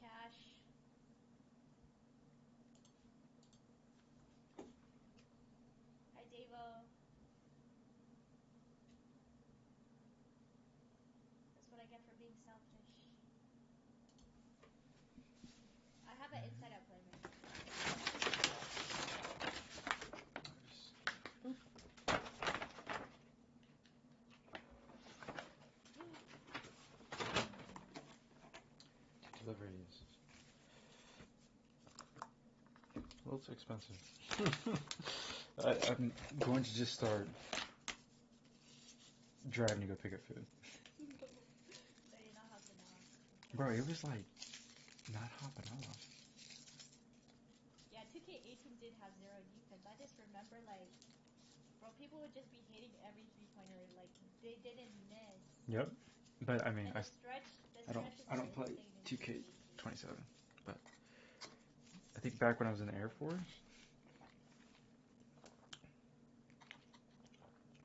Cash. Hi, Davo. That's what I get for being selfish. I have an inside out play, man. Deliveries. A little too expensive. I'm going to just start driving to go pick up food. So you're not hopping off. Bro, it was like not hopping off. Yeah, 2K18 did have zero defense. I just remember, like, bro, people would just be hitting every 3-pointer. Like, they didn't miss. Yep. But I mean, And the stretch I don't is play insane in 2K18. 2K27, but I think back when I was in the Air Force,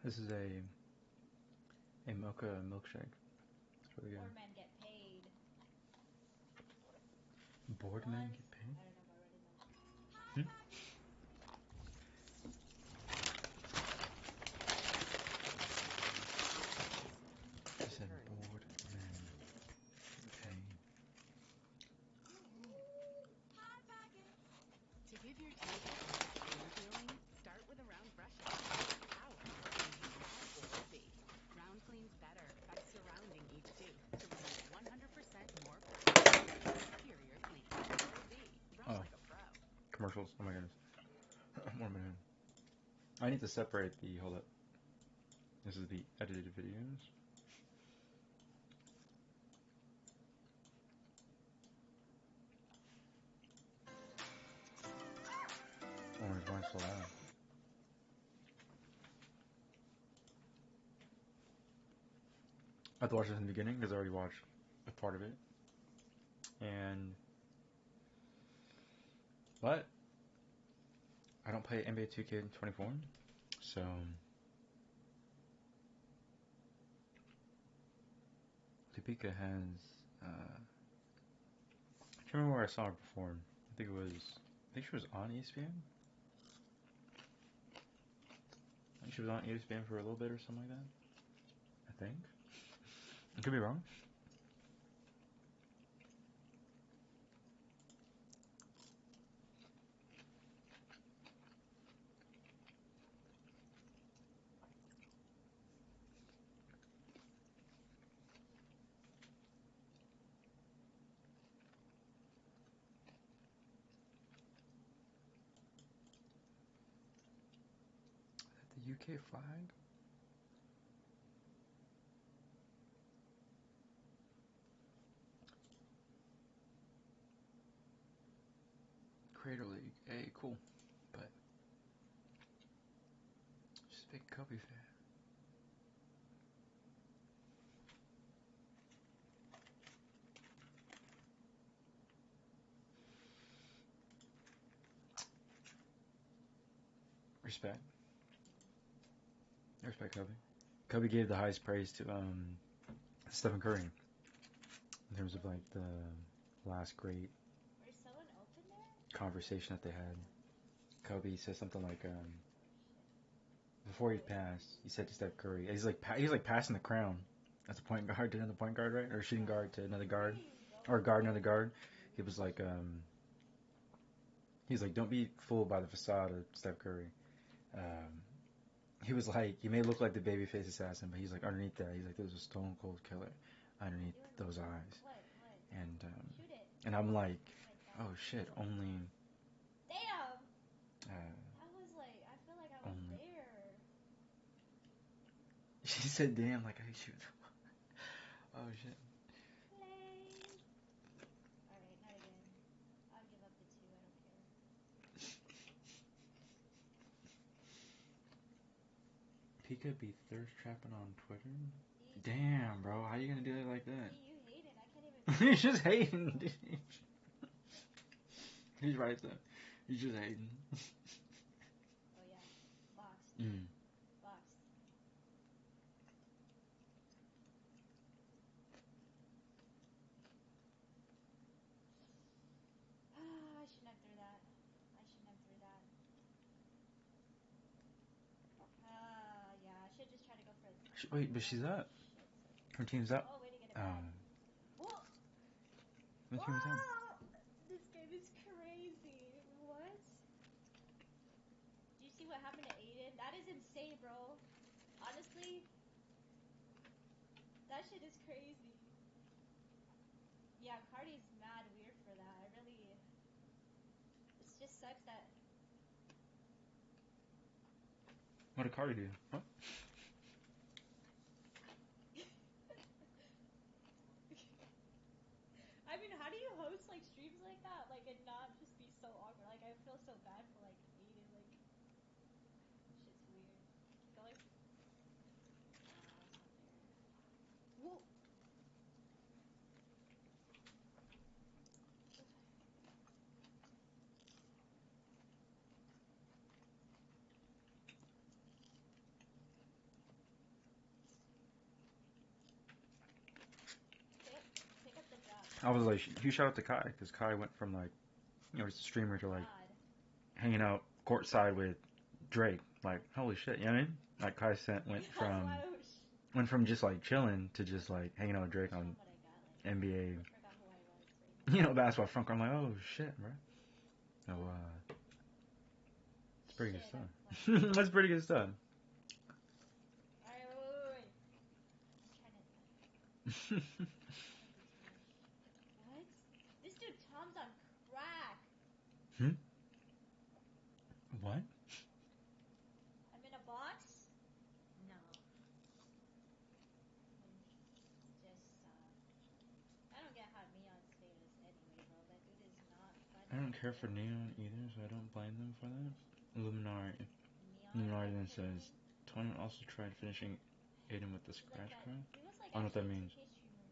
this is a mocha milkshake. It's really good. Board men get paid. Board men get paid? I don't know about Ready Milk. I said board men get paid. To give your table a clean feeling, start with a round brushes. Power can use that or B. Round cleans better by surrounding each tooth to remove 100% more pressure. Superior clean. Or B. Brush like a pro. Commercials. Oh my goodness. 1 minute. I need to separate the. Hold up. This is the edited videos. Oh, it's going so loud. I have to watch this in the beginning because I already watched a part of it. But I don't play NBA2k24, so Topeka has. I can't remember where I saw her perform. I think she was on ESPN. I think she was on ESPN for a little bit or something like that. I think. I could be wrong. The UK flag? Crater League. Hey, cool. But just a big Kobe fan. Respect. I respect Kobe. Kobe gave the highest praise to Stephen Curry in terms of like the last great Is someone open there? conversation that they had. Kobe said something like before he passed, he said to Steph Curry, he's like passing the crown as a point guard to another point guard, right? Or shooting guard to another guard, or guard another guard. He was like he's like, don't be fooled by the facade of Steph Curry. He was like, he may look like the babyface assassin, but he's like underneath that, he's like, there's a stone cold killer underneath those eyes. And I'm like, oh shit, only. Damn. I was like, I feel like I was there. She said, damn, like I shoot. Oh shit. Play. Alright, not again. I'll give up the 2, I don't care. Pika be thirst trapping on Twitter? Damn, bro, how you gonna do it like that? See, you hating. I can't even. He's just hating, dude. He's right there. He's just hating. Oh yeah, boxed. Boxed. Wait, but she's up. Her team's up. Oh, way to get it back. Whoa! Her team's up. This game is crazy. What? Do you see what happened to Aiden? That is insane, bro. Honestly, that shit is crazy. Yeah, Cardi's mad weird for that. I really... It just sucks that... What did Cardi do? What? I mean, how do you host like streams like that? Like, and not just be so awkward. Like, I feel so bad for like Aiden. Like, shit's weird. Keep going. Nah, that's not fair. Whoa. Pick up the drop. I was like, huge shout out to Kai, because Kai went from like, just a streamer to like hanging out courtside with Drake. Like, holy shit, you know what I mean? Like Kai went from just like chilling to just like hanging out with Drake on NBA, basketball front court. I'm like, oh shit, bro. So it's pretty good stuff. That's pretty good stuff. Alright, wait. I'm trying to. What? This dude Tom's on crack. What? I'm in a box? No. Just, I don't get how Neon's famous anyway, bro. That dude is not funny. I don't care for Neon either, so I don't blame them for that. Illuminati then says, Tony also tried finishing Aiden with the scratch card. He was like I don't know what that means. 2K streamer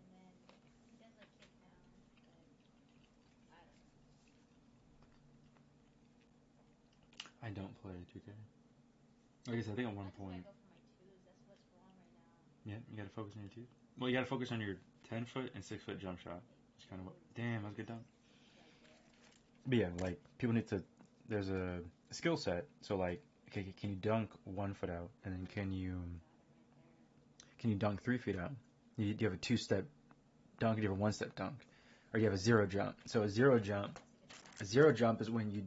Neon, and then he does like kick now, but I don't know. I don't play 2K. Like I said, I think at one point. I go for my twos. That's what's wrong right now. Yeah, you gotta focus on your twos. Well, you gotta focus on your 10-foot and 6-foot jump shot. It's kind of what. Damn, that was a good dunk. Right there. But yeah, like people need to. There's a skill set. So like, okay, can you dunk 1 foot out, and then can you dunk 3 feet out? Do you have a 2-step dunk? Or do you have a 1-step dunk? Or do you have a 0 jump? So a 0 jump is when you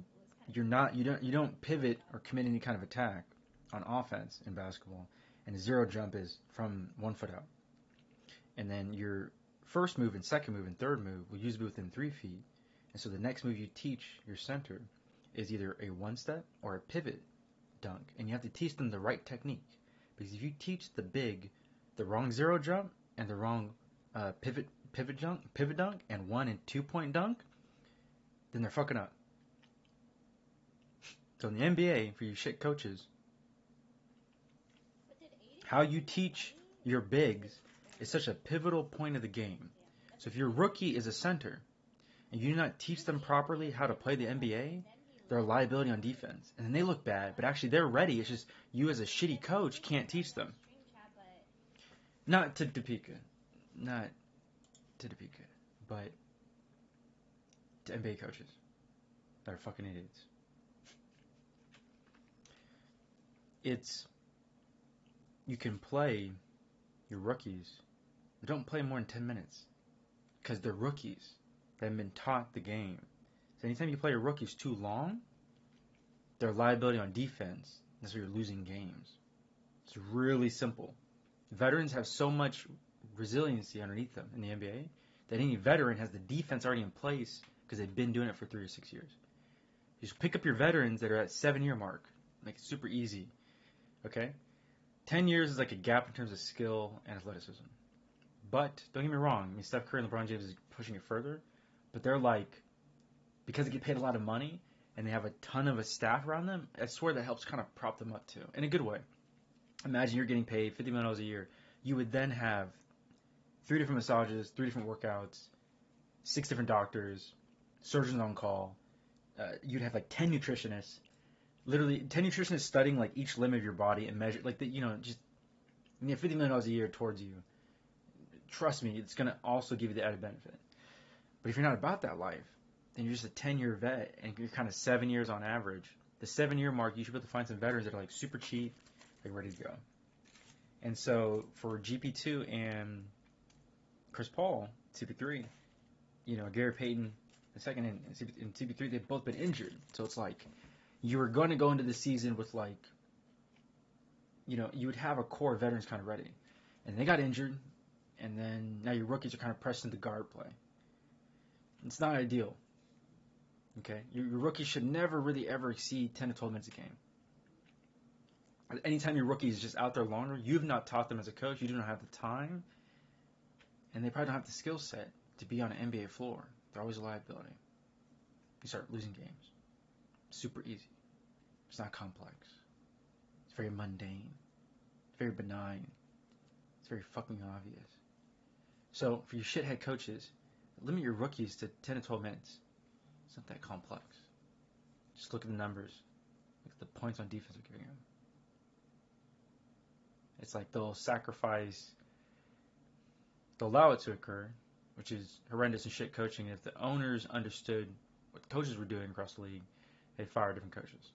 don't pivot or commit any kind of attack on offense in basketball, and a 0 jump is from 1 foot out. And then your first move and second move and third move will usually be within 3 feet. And so the next move you teach your center is either a 1-step or a pivot dunk, and you have to teach them the right technique. Because if you teach the big the wrong 0 jump and the wrong pivot dunk and 1 and 2 point dunk, then they're fucking up. So in the NBA, for you shit coaches, how you teach your bigs is such a pivotal point of the game. So if your rookie is a center and you do not teach them properly how to play the NBA, they're a liability on defense. And then they look bad, but actually they're ready. It's just you as a shitty coach can't teach them. Not to Topeka, but to NBA coaches that are fucking idiots. You can play your rookies, but don't play more than 10 minutes because they're rookies. They haven't been taught the game. So anytime you play your rookies too long, they're a liability on defense. That's why you're losing games. It's really simple. Veterans have so much resiliency underneath them in the NBA that any veteran has the defense already in place because they've been doing it for 3 or 6 years. You just pick up your veterans that are at 7-year mark. Make it super easy. Okay? 10 years is like a gap in terms of skill and athleticism. But, don't get me wrong, I mean, Steph Curry and LeBron James is pushing it further, but they're like, because they get paid a lot of money and they have a ton of a staff around them, I swear that helps kind of prop them up too, in a good way. Imagine you're getting paid $50 million a year. You would then have 3 different massages, 3 different workouts, 6 different doctors, surgeons on call. You'd have like 10 nutritionists. Literally, 10 nutritionists studying like each limb of your body and measure, like, just $50 million a year towards you. Trust me, it's going to also give you the added benefit. But if you're not about that life, then you're just a 10-year vet and you're kind of 7 years on average. The 7-year mark, you should be able to find some veterans that are like super cheap, like ready to go. And so for GP2 and Chris Paul, CP3, Gary Payton, the second in CP3, they've both been injured. So it's like you were going to go into the season with you would have a core of veterans kind of ready. And they got injured, and then now your rookies are kind of pressed into guard play. It's not ideal. Okay? Your rookies should never really ever exceed 10 to 12 minutes a game. Anytime your rookie is just out there longer, you've not taught them as a coach, you do not have the time, and they probably don't have the skill set to be on an NBA floor. They're always a liability. You start losing games. Super easy. It's not complex. It's very mundane. It's very benign. It's very fucking obvious. So, for you shithead coaches, limit your rookies to 10 to 12 minutes. It's not that complex. Just look at the numbers. Look at the points on defense they're giving them. It's like they'll allow it to occur, which is horrendous and shit coaching. If the owners understood what the coaches were doing across the league, they'd fire different coaches.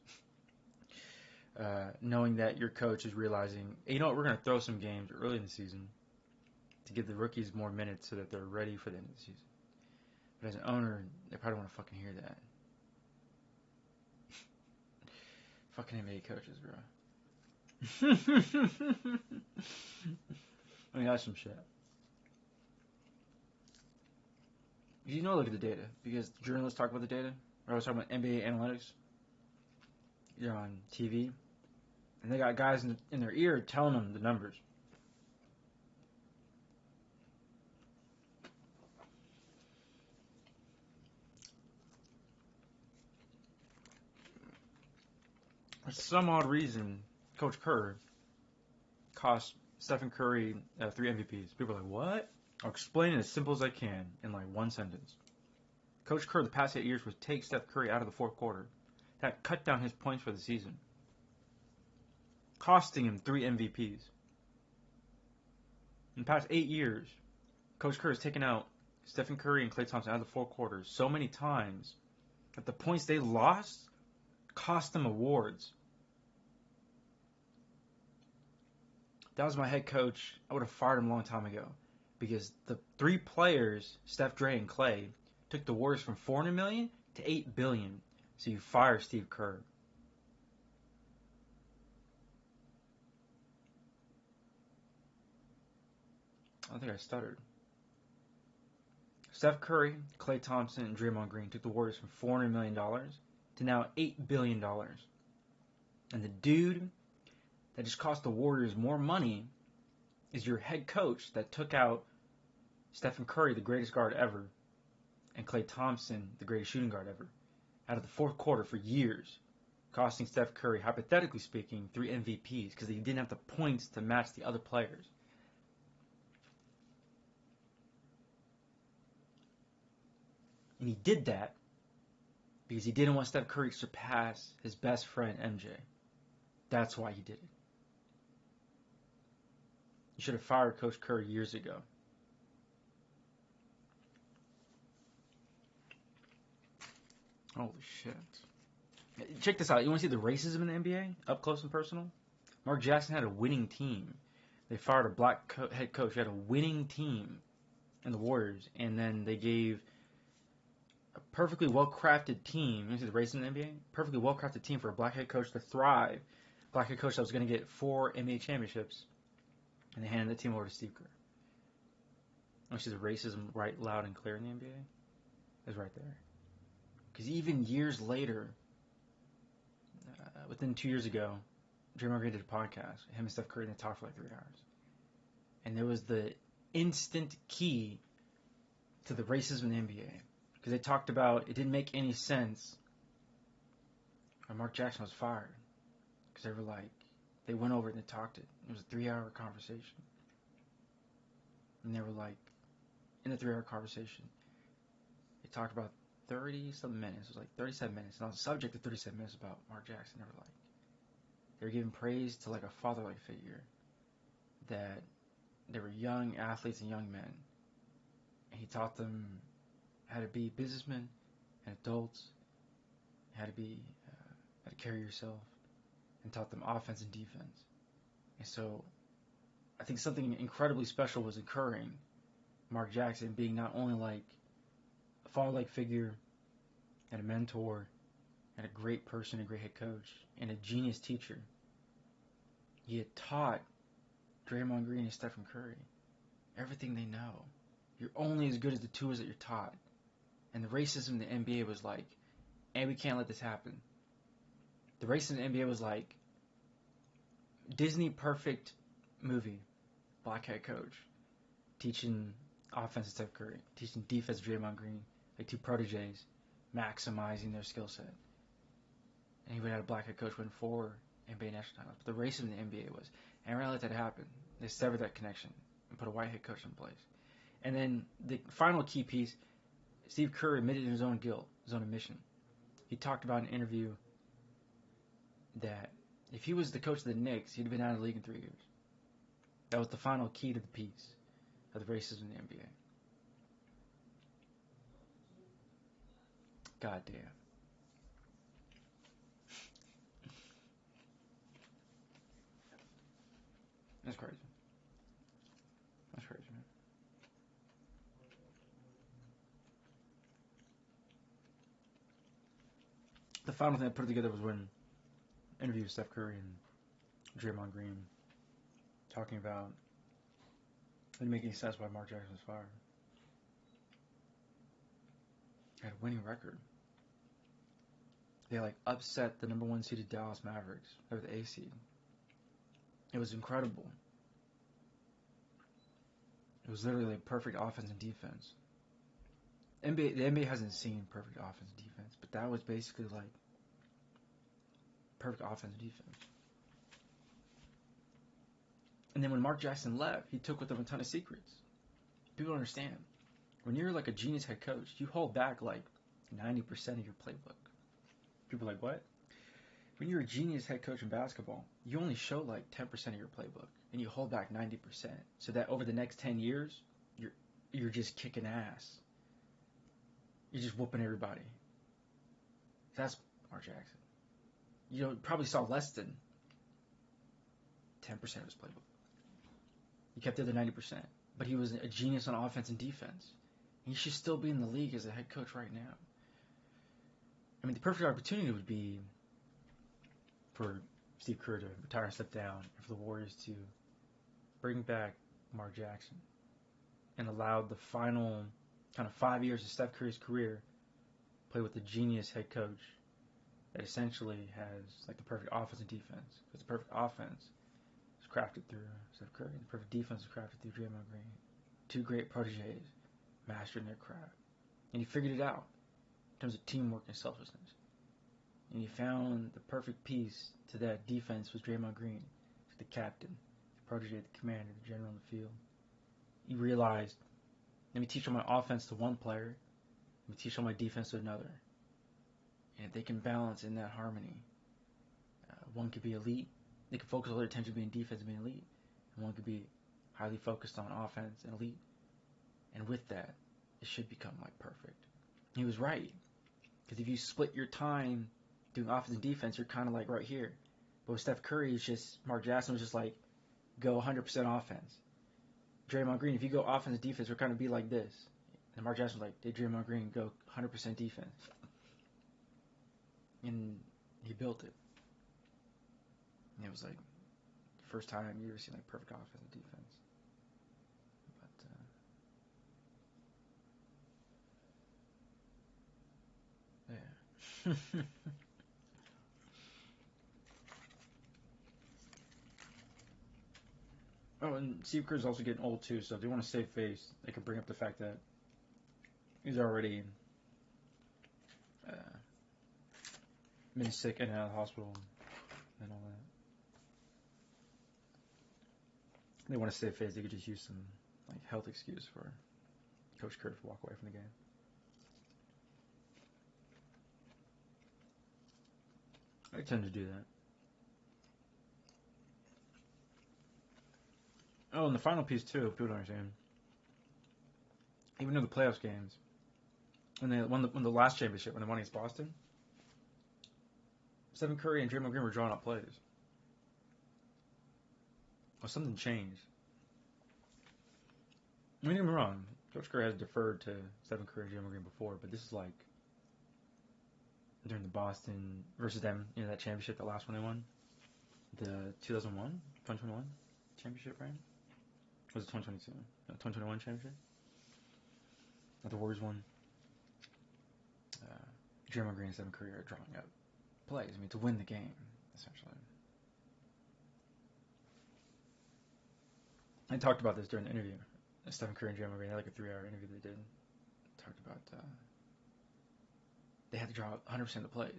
Knowing that your coach is realizing, hey, you know what, we're going to throw some games early in the season to give the rookies more minutes so that they're ready for the end of the season. But as an owner, they probably want to fucking hear that. Fucking NBA coaches, bro. I mean, that's some shit. Look at the data, because journalists talk about the data. I was talking about NBA analytics. You're on TV, and they got guys in their ear telling them the numbers. For some odd reason, Coach Kerr cost Stephen Curry 3 MVPs. People are like, what? I'll explain it as simple as I can in like one sentence. Coach Kerr the past 8 years would take Steph Curry out of the fourth quarter. That cut down his points for the season, costing him 3 MVPs. In the past 8 years, Coach Kerr has taken out Stephen Curry and Klay Thompson out of the fourth quarters so many times that the points they lost cost them awards. If that was my head coach, I would have fired him a long time ago, because the 3 players, Steph, Dre, and Klay, took the Warriors from $400 million to $8 billion. So you fire Steve Kerr. I think I stuttered. Steph Curry, Klay Thompson, and Draymond Green took the Warriors from $400 million to now $8 billion. And the dude that just cost the Warriors more money is your head coach that took out Stephen Curry, the greatest guard ever, and Klay Thompson, the greatest shooting guard ever, out of the fourth quarter for years, costing Steph Curry, hypothetically speaking, 3 MVPs because he didn't have the points to match the other players. And he did that because he didn't want Steph Curry to surpass his best friend, MJ. That's why he did it. You should have fired Coach Curry years ago. Holy shit. Check this out. You want to see the racism in the NBA? Up close and personal? Mark Jackson had a winning team. They fired a black head coach who had a winning team in the Warriors. And then they gave a perfectly well-crafted team. You see the racism in the NBA? Perfectly well-crafted team for a black head coach to thrive. Black head coach that was going to get 4 NBA championships. And they handed the team over to Steve Kerr. You see the racism right loud and clear in the NBA? It's right there. Because even years later, within 2 years ago, Draymond Green did a podcast. Him and Steph Curry, and they talked for like 3 hours. And there was the instant key to the racism in the NBA. Because they talked about it didn't make any sense when Mark Jackson was fired. Because they went over it and they talked it. It was a 3-hour conversation. And they were like, in the 3-hour conversation, they talked about 30-something minutes. It was like 37 minutes. And on the subject of 37 minutes about Mark Jackson, they were giving praise to like a father-like figure. That they were young athletes and young men. And he taught them how to be businessmen and adults, how to carry yourself, and taught them offense and defense. And so I think something incredibly special was occurring. Mark Jackson being not only like a father-like figure and a mentor and a great person, a great head coach, and a genius teacher. He had taught Draymond Green and Stephen Curry everything they know. You're only as good as the tools that you're taught. And the racism in the NBA was like, and we can't let this happen. The racism in the NBA was like, Disney perfect movie, black head coach, teaching offense to Steph Curry, teaching defense to Draymond Green, like two proteges, maximizing their skill set. And he would have a black head coach win 4 NBA national titles. But the racism in the NBA was, and we're not let that happen. They severed that connection and put a white head coach in place. And then the final key piece, Steve Kerr admitted his own guilt, his own admission. He talked about in an interview that if he was the coach of the Knicks, he'd have been out of the league in 3 years. That was the final key to the piece of the racism in the NBA. God damn. That's crazy. That's crazy, man. The final thing I put together was when I interviewed Steph Curry and Draymond Green talking about it making sense why Mark Jackson was fired. They had a winning record. They like upset the number 1 seeded Dallas Mavericks. They were the A seed. It was incredible. It was literally like perfect offense and defense. The NBA hasn't seen perfect offense and defense, but that was basically like perfect offense and defense. And then when Mark Jackson left, he took with him a ton of secrets. People don't understand. When you're like a genius head coach, you hold back like 90% of your playbook. People are like, what? When you're a genius head coach in basketball, you only show like 10% of your playbook, and you hold back 90%, so that over the next 10 years, you're just kicking ass. You're just whooping everybody. That's Mark Jackson. You probably saw less than 10% of his playbook. He kept the other 90%, but he was a genius on offense and defense. He should still be in the league as a head coach right now. I mean, the perfect opportunity would be for Steve Kerr to retire and step down, and for the Warriors to bring back Mark Jackson and allow the final kind of 5 years of Steph Curry's career play with the genius head coach that essentially has like the perfect offense and defense. Because the perfect offense is crafted through Steph Curry, and the perfect defense is crafted through Draymond Green. 2 great proteges mastering their craft. And he figured it out in terms of teamwork and selflessness. And he found the perfect piece to that defense was Draymond Green, the captain, the protege, the commander, the general in the field. He realized, let me teach all my offense to one player, let me teach all my defense to another. And if they can balance in that harmony, one could be elite. They could focus all their attention being defense and being elite. And one could be highly focused on offense and elite. And with that, it should become like perfect. He was right. Because if you split your time doing offense and defense, you're kind of like right here. But with Steph Curry, it's just, Mark Jackson was just like, go 100% offense. Draymond Green, if you go offense and defense, we're kind of be like this. And Mark Jackson was like, did Draymond Green go 100% defense? And he built it. And it was like the first time you ever seen like perfect offense and defense. But, yeah. Oh, and Steve Kerr's also getting old too, so if they want to save face, they can bring up the fact that he's already been sick and out of the hospital and all that. They want to save face, they could just use some like health excuse for Coach Kerr to walk away from the game. I tend to do that. Oh, and the final piece too, people don't understand. Even in the playoffs games, when they won the last championship, when they won against Boston, Stephen Curry and Draymond Green were drawing up plays. Well, something changed. Don't get me wrong. Coach Curry has deferred to Stephen Curry and Draymond Green before, but this is like during the Boston versus them, that championship, the last one they won, the 2021 championship, right? Or was it 2022? No, 2021 championship. That the Warriors won. Draymond Green and Stephen Curry are drawing up plays. To win the game, essentially. I talked about this during the interview. Stephen Curry and Draymond Green had like a 3-hour interview they did. Talked about they had to draw 100% of the plays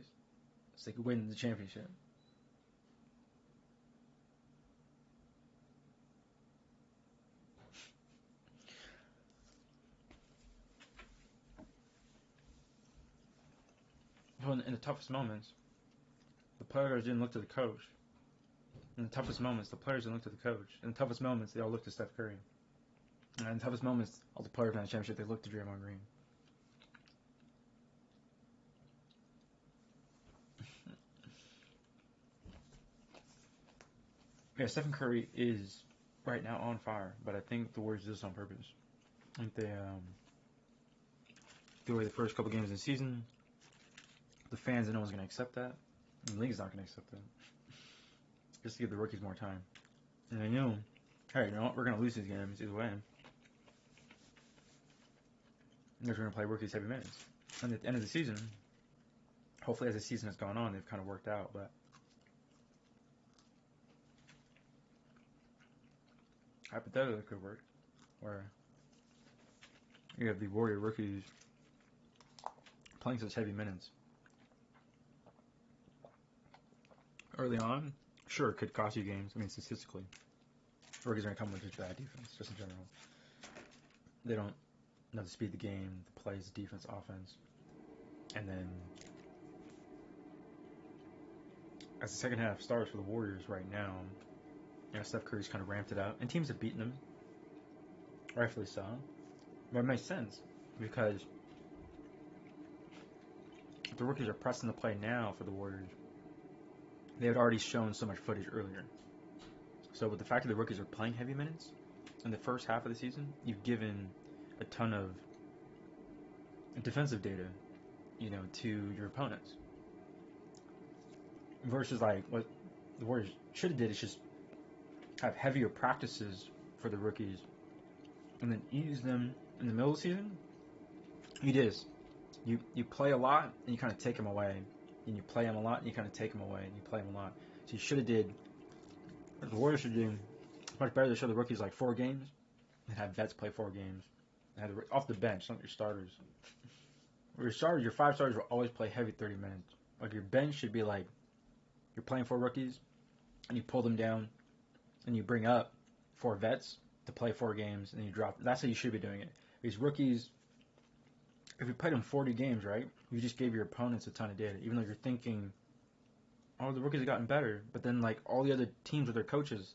so they could win the championship. Well, in the toughest moments, the players didn't look to the coach. In the toughest moments, the players didn't look to the coach. In the toughest moments, they all looked to Steph Curry. And in the toughest moments, all the players in the championship, they looked to Draymond Green. Yeah, Stephen Curry is right now on fire, but I think the Warriors did this on purpose. I think they threw away the first couple games of the season. The fans and no one's going to accept that. The league's not going to accept that. Just to give the rookies more time. And they knew, hey, you know what? We're going to lose these games either way. They're going to play rookies heavy minutes. And at the end of the season, hopefully as the season has gone on, they've kind of worked out. But hypothetically, it could work. Where you have the Warrior rookies playing such heavy minutes early on. Sure, it could cost you games. Statistically, rookies are going to come with just bad defense, just in general. They don't know the speed of the game, the plays, defense, offense. And then, as the second half starts for the Warriors right now, Steph Curry's kind of ramped it up, and teams have beaten them, rightfully so. But it makes sense because if the rookies are pressing the play now for the Warriors, they had already shown so much footage earlier. So with the fact that the rookies are playing heavy minutes in the first half of the season, you've given a ton of defensive data, to your opponents. Versus like what the Warriors should have did is just have heavier practices for the rookies and then ease them in the middle of the season. You do this. You play a lot and you kind of take them away. And you play them a lot and you kind of take them away and you play them a lot. So you should have did, what the Warriors should do, much better to show the rookies like 4 games and have vets play 4 games. And have off the bench, not your starters. Your 5 starters will always play heavy 30 minutes. Like your bench should be like, you're playing 4 rookies and you pull them down and you bring up 4 vets to play 4 games and then you drop. That's how you should be doing it. These rookies, if you played them 40 games, right, you just gave your opponents a ton of data, even though you're thinking, oh, the rookies have gotten better. But then, like, all the other teams with their coaches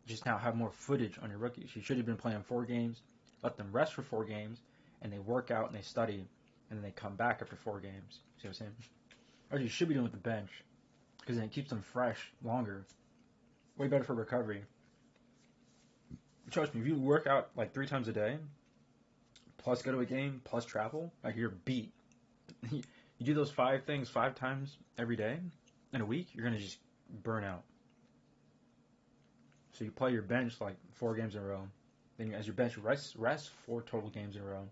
just now have more footage on your rookies. You should have been playing 4 games, let them rest for 4 games, and they work out and they study, and then they come back after 4 games. See what I'm saying? Or you should be doing with the bench, because then it keeps them fresh longer. Way better for recovery. Trust me, if you work out like 3 times a day, plus go to a game, plus travel, like you're beat. You do those 5 things 5 times every day in a week, you're going to just burn out. So you play your bench like 4 games in a row. Then as your bench rest 4 total games in a row.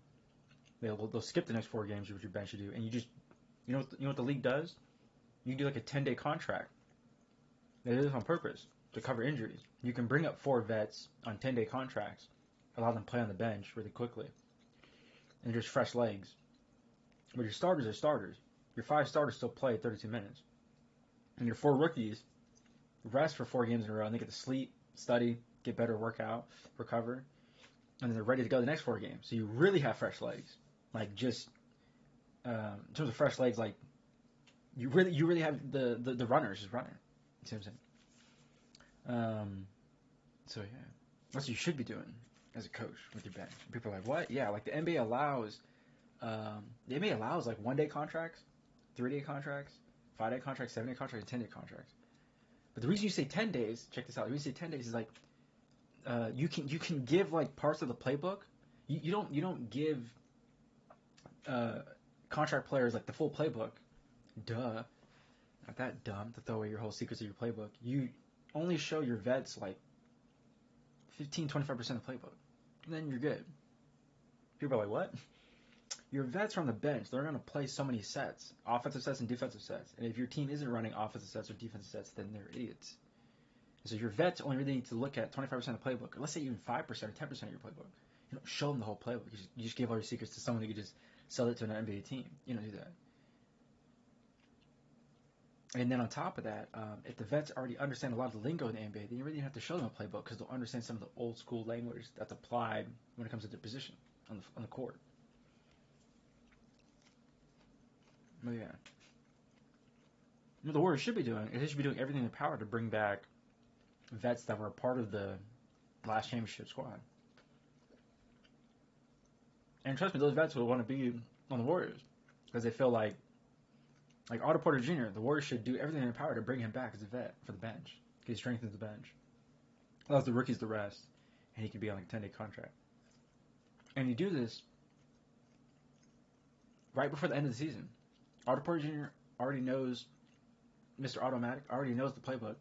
They'll skip the next 4 games with your bench to do. And you know what the league does? You can do like a 10-day contract. They do this on purpose to cover injuries. You can bring up 4 vets on 10-day contracts, allow them to play on the bench really quickly, and just fresh legs. But your starters are starters. Your 5 starters still play 32 minutes. And your 4 rookies rest for 4 games in a row, and they get to sleep, study, get better workout, recover, and then they're ready to go the next 4 games. So you really have fresh legs. Like just in terms of fresh legs, like you really have the runners just running. You see what I'm saying? So yeah, that's what you should be doing as a coach with your bench. People are like, what? Yeah, like the NBA allows like 1-day contracts, 3-day contracts, 5-day contracts, 7-day contracts, and 10-day contracts. But the reason you say 10 days, check this out. The reason you say 10 days is like you can give like parts of the playbook You don't give contract players like the full playbook. Duh. Not that dumb to throw away your whole secrets of your playbook. You only show your vets like 15-25% of the playbook. And then you're good. People are like, what? Your vets are on the bench. They're going to play so many sets, offensive sets and defensive sets. And if your team isn't running offensive sets or defensive sets, then they're idiots. And so your vets only really need to look at 25% of the playbook. Or let's say even 5% or 10% of your playbook. You don't show them the whole playbook. You just give all your secrets to someone who can just sell it to an NBA team. You don't do that. And then on top of that, if the vets already understand a lot of the lingo in the NBA, then you really don't have to show them a playbook because they'll understand some of the old school language that's applied when it comes to their position on the court. But yeah. What the Warriors should be doing is they should be doing everything in their power to bring back vets that were a part of the last championship squad. And trust me, those vets will want to be on the Warriors because they feel like Otto Porter Jr., the Warriors should do everything in their power to bring him back as a vet for the bench. He strengthens the bench. Allows the rookies to rest, and he could be on a 10-day contract. And you do this right before the end of the season. Otto Porter Jr. already knows Mr. Automatic, already knows the playbook.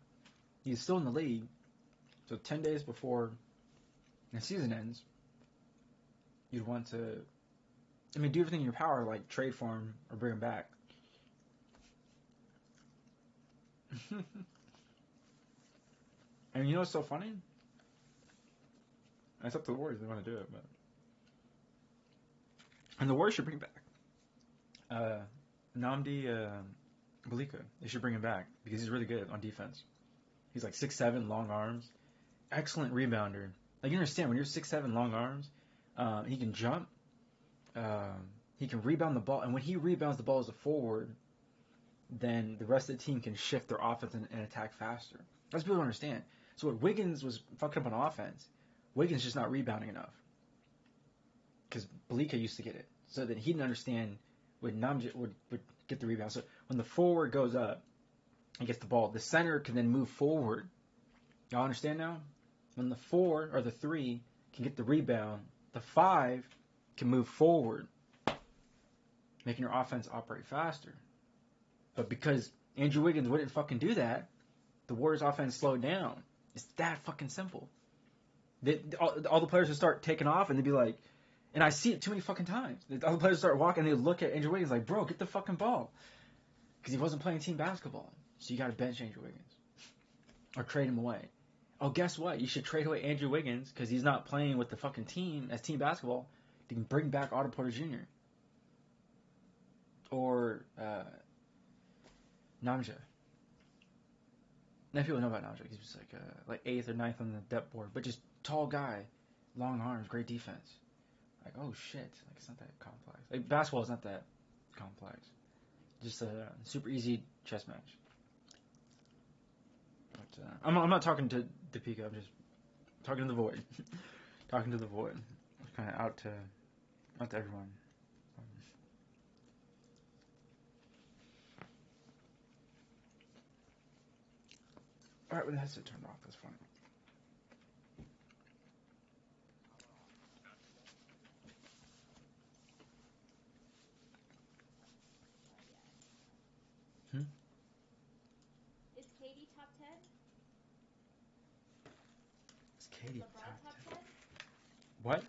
He's still in the league, so 10 days before the season ends, you'd want to, do everything in your power, like trade for him or bring him back. And you know what's so funny? It's up to the Warriors if they want to do it, but and the Warriors should bring back Namdi Balika. They should bring him back because he's really good on defense. He's like 6'7", long arms, excellent rebounder. Like you understand when you're 6'7", long arms, he can jump, he can rebound the ball, and when he rebounds the ball as a forward, then the rest of the team can shift their offense and attack faster. That's what people don't understand. So what Wiggins was fucking up on offense, Wiggins just not rebounding enough. Because Balika used to get it. So that he didn't understand when Namjit would get the rebound. So when the forward goes up and gets the ball, the center can then move forward. Y'all understand now? When the 4 or the 3 can get the rebound, the 5 can move forward, making your offense operate faster. But because Andrew Wiggins wouldn't fucking do that, the Warriors' offense slowed down. It's that fucking simple. All the players would start taking off, and they'd be like, and I see it too many fucking times. All the players start walking, and they look at Andrew Wiggins like, bro, get the fucking ball. Because he wasn't playing team basketball. So you got to bench Andrew Wiggins. Or trade him away. Oh, guess what? You should trade away Andrew Wiggins because he's not playing with the fucking team as team basketball. You can bring back Otto Porter Jr. Or Namja. Now people know about Namja. He's just like 8th or 9th on the depth board. But just tall guy, long arms, great defense. Like, oh shit. Like, it's not that complex. Like, basketball is not that complex. Just a super easy chess match. But I'm not talking to Pika. I'm just talking to the void. Talking to the void. Kind of out to everyone. Alright, with the headset turned off, that's funny. Is Katie top 10? Is Katie LeBron top 10? What?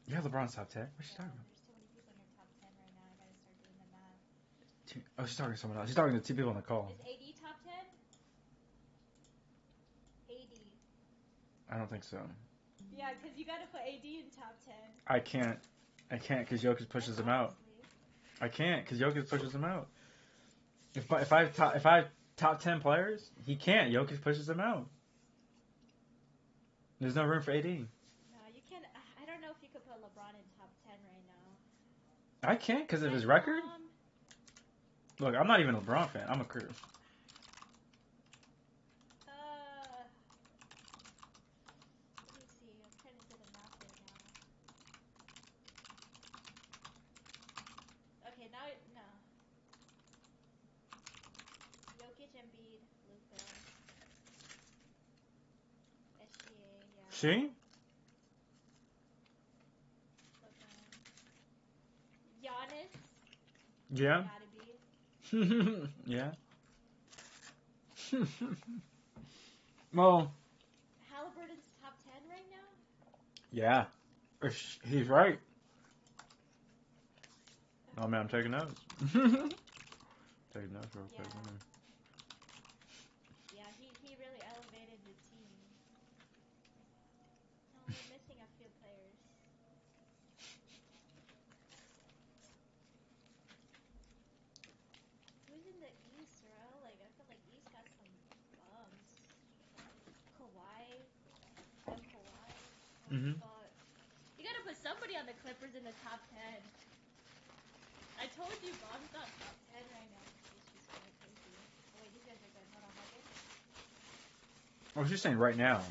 Yeah, LeBron's top 10. What's she talking about? There's too many people in your top 10 right now. I gotta start doing the math. She's talking to someone else. She's talking to 2 people on the call. Is AD top 10? AD. I don't think so. Yeah, because you gotta put AD in top 10. I can't because Jokic pushes him out. I can't because Jokic pushes him out. If I have top 10 players, he can't. Jokic pushes him out. There's no room for AD. No, you can't. I don't know if you could put LeBron in top 10 right now. I can't because of his record. Look, I'm not even a LeBron fan. I'm a Curry. Let me see. I'm trying to do the math right now. Okay, now no. Jokic, Embiid, Luka, SGA. Yeah. See? Yeah. Gotta be. Yeah. Well, Halliburton's top 10 right now? yeah. He's right. Oh man, I'm taking notes. Taking notes real quick. Yeah. Yeah, he really elevated the team. Oh, we're missing a few players. Who's in the East, bro? Like, I feel like East got some bums. Kawhi. I have Kawhi. Oh, Mhm. fuck. You gotta put somebody on the Clippers in the top 10. I told you, Bob's not top 10 right now. Disrespect, crazy. Oh, wait, these guys are good. Hold on, Morgan. I was just saying right now.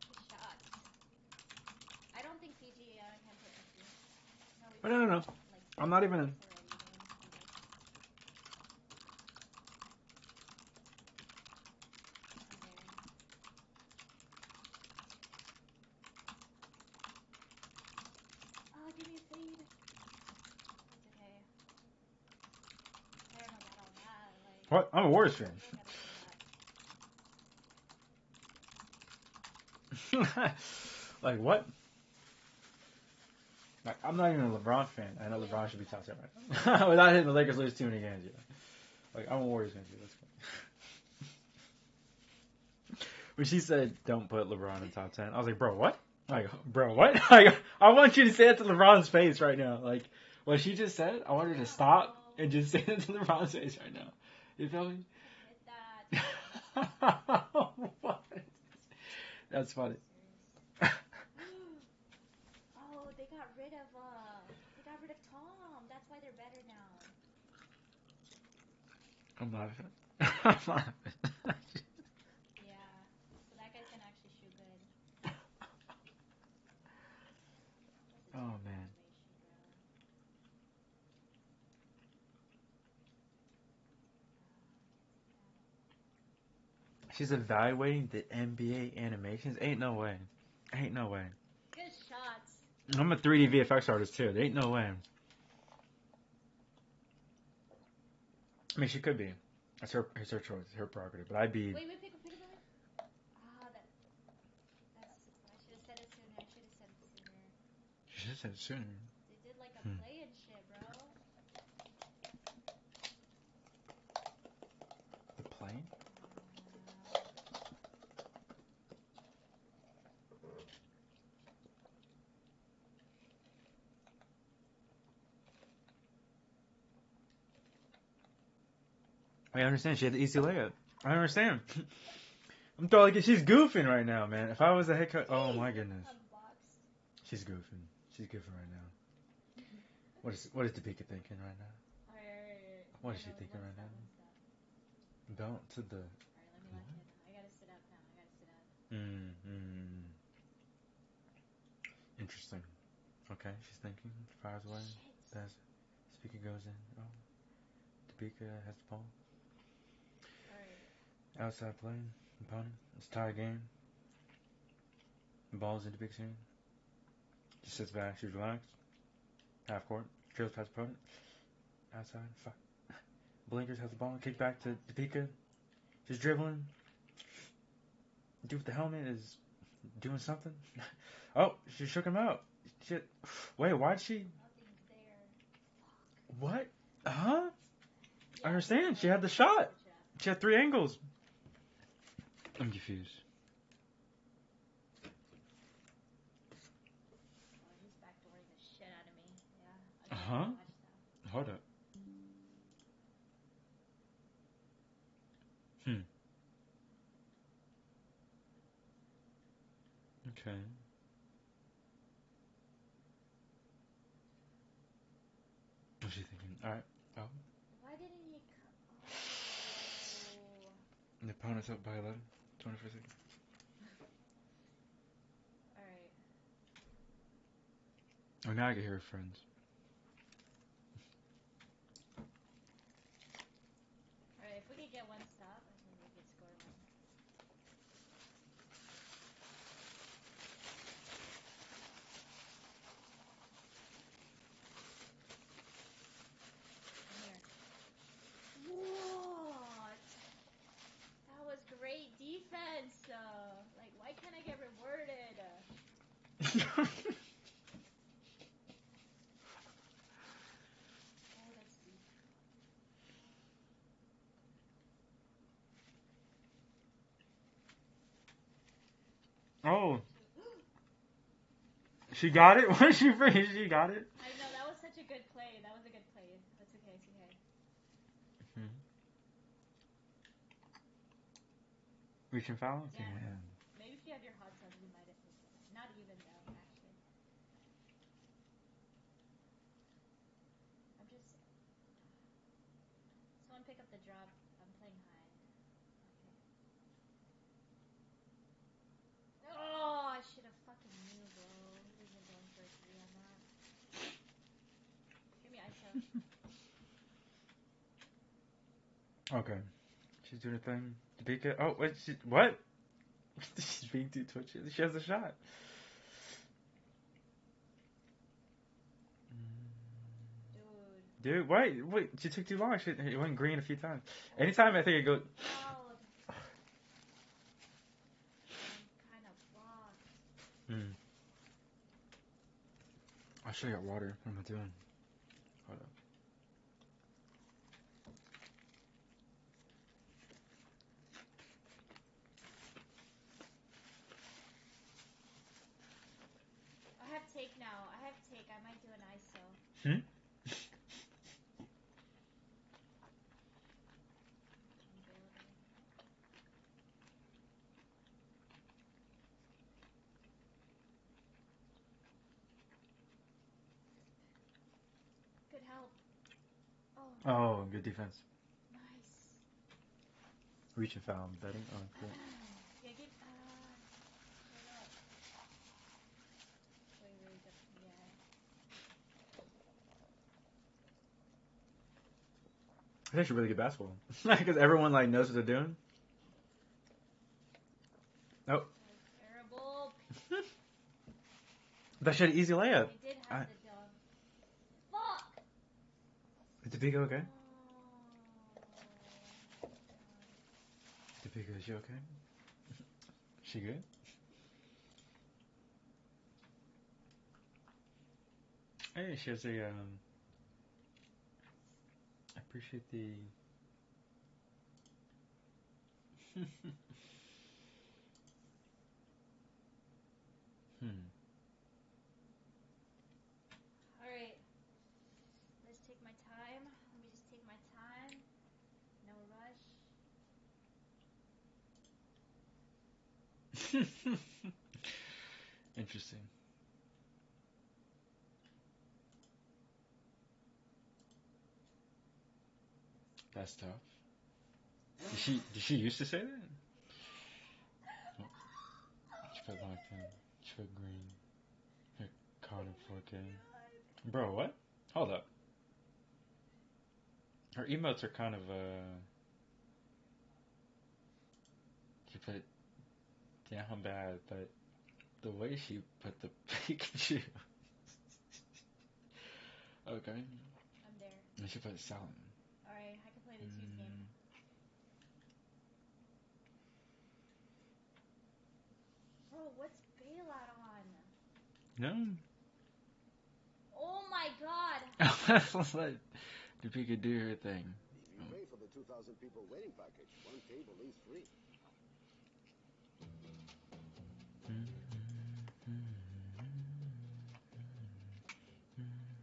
His shots. I don't think PG can put 50. No, we But put no. like I'm not 6 even. already. I'm there. Oh, give me a fade. It's okay. I don't got all that. Like, What? I'm a Warriors you still gotta say fan. Like what? Like, I'm not even a LeBron fan. I know LeBron should be top 10 right now. Without hitting the Lakers lose too many games, yeah. Like I'm a Warriors fan too. That's funny. When she said don't put LeBron in top 10, I was like, bro, what? Like, bro, what? Like, I want you to say it to LeBron's face right now. Like, what she just said, I want her to stop and just say it to LeBron's face right now. You feel me? hit that. What? That's funny. Oh, they got rid of Tom. That's why they're better now. I'm laughing. I'm laughing. Yeah. So that guy can actually shoot good. What's the Oh team man. evaluation, bro? She's evaluating the NBA animations. Ain't no way. Ain't no way. Good shots. I'm a 3D VFX artist too. There ain't no way. I mean, she could be. It's her choice, her prerogative. But I'd be. Wait, pick up the line. Ah, that's. I should have said it sooner. She just said sooner. They did like a Hmm. play and shit, bro. The plane? I understand. She had the easy layup. I understand. I'm totally. She's goofing right now, man. If I was a head coach, oh my goodness, Unboxed. she's goofing. She's goofing right now. What is Topeka thinking right now? Alright. What is she thinking right now? Don't to the. Alright, let me lock in. I gotta sit up now. Interesting. Okay, she's thinking. Fires away. Shit. Pass. Speaker goes in. Oh, Topeka has the ball. Alright. Outside play. Opponent. It's a tie game. The ball's in Topeka's hand. Just sits back. She's relaxed. Half court. Drills past opponent. Outside. Fuck. Blinkers has the ball. Kick back to Topeka. She's dribbling. Dude with the helmet is doing something. Oh, she shook him out. Shit. Wait, why'd she? Nothing's there. What? Huh? Yeah, I understand. She like, had the shot. switch it up. She had 3 angles. I'm confused. Oh, he's backdooring the shit out of me. Yeah. Uh Okay, huh. watch that. Hold up. Okay. What's she thinking? Alright. Oh. Why didn't he Oh. The opponent's up by 11. 24 seconds. Alright. Oh, now I can hear her friends. Alright, if we could get one stop, I think we could score one. Oh, that's deep. Oh, Two. she got it. What she free? She got it. I know, that was such a good play. That was a good play. That's okay. It's okay. Reaching foul. Yeah. Damn. Maybe if you have your hot sauce, you might have taken it. Not even though, actually. I'm just. Someone pick up the drop. I'm playing high. Okay. Oh, I should have fucking knew, bro. He wasn't going for a three on that. Give me ISO. Okay. She's doing her thing. Topeka. Oh, wait. What? She's being too twitchy. She has a shot. Dude, wait. She took too long. It went green a few times. Anytime I think it goes. Fouled. I'm kind of blocked. I should have got water. What am I doing? Hold up. I have take now. I have take. I might do an ISO. Hmm? I'm building. Good help. Oh, Oh, good defense. nice. Reaching foul. Betting. Oh, cool. Yeah, get. Shut up. Wait, really good. Yeah. It's actually really good basketball. Because everyone like knows what they're doing. Oh. That was terrible. That should have easy layup. I did have the dunk. Fuck! Is Topeka okay? Oh, Topeka, is she okay? She good? Hey, she has a I appreciate the Alright. Let's take my time. Let me just take my time. No rush. Interesting. That's tough. Did she used to say that? Oh, she put locked in. She put green. Her card in 4K. Bro, what? Hold up. Her emotes are kind of she put down bad, but the way she put the Pikachu. Okay. I'm there. And she put silent. Alright, I can play the twos game. Bro, what's bailout on? No. Oh my god! Let Topeka do her thing. If you pay for the 2,000 people waiting package, one table is free.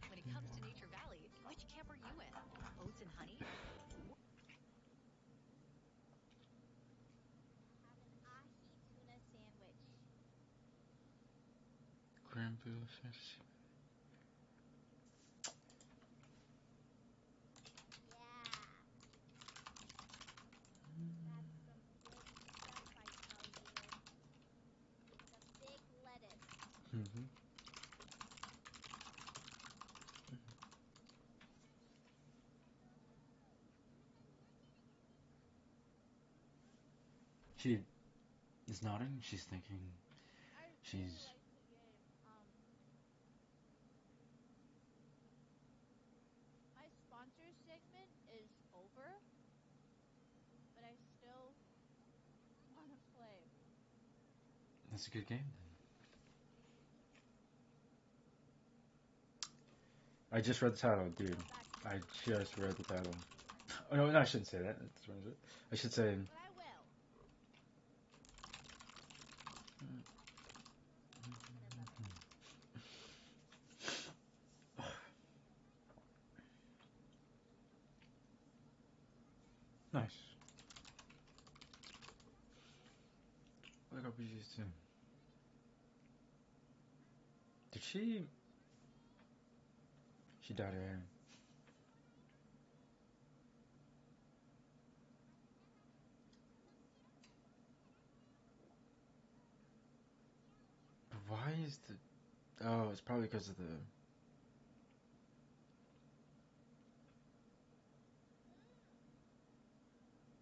When it comes to Nature Valley, which camp are you in? Oats and honey? Have an ahi tuna sandwich. Granville fish. Yeah. That's some good stuff, I tell you. It's a big lettuce. Mm-hmm. She is nodding. She's thinking. I really She's. like the game. My sponsor segment is over, but I still want to play. That's a good game then. I just read the title, dude. I just read the title. Oh, no, I shouldn't say that. That's what is it? I should say. But I will. Whatever. Nice. What RPGs too? Did she? She dyed her hair. But why is the? Oh, it's probably because of the.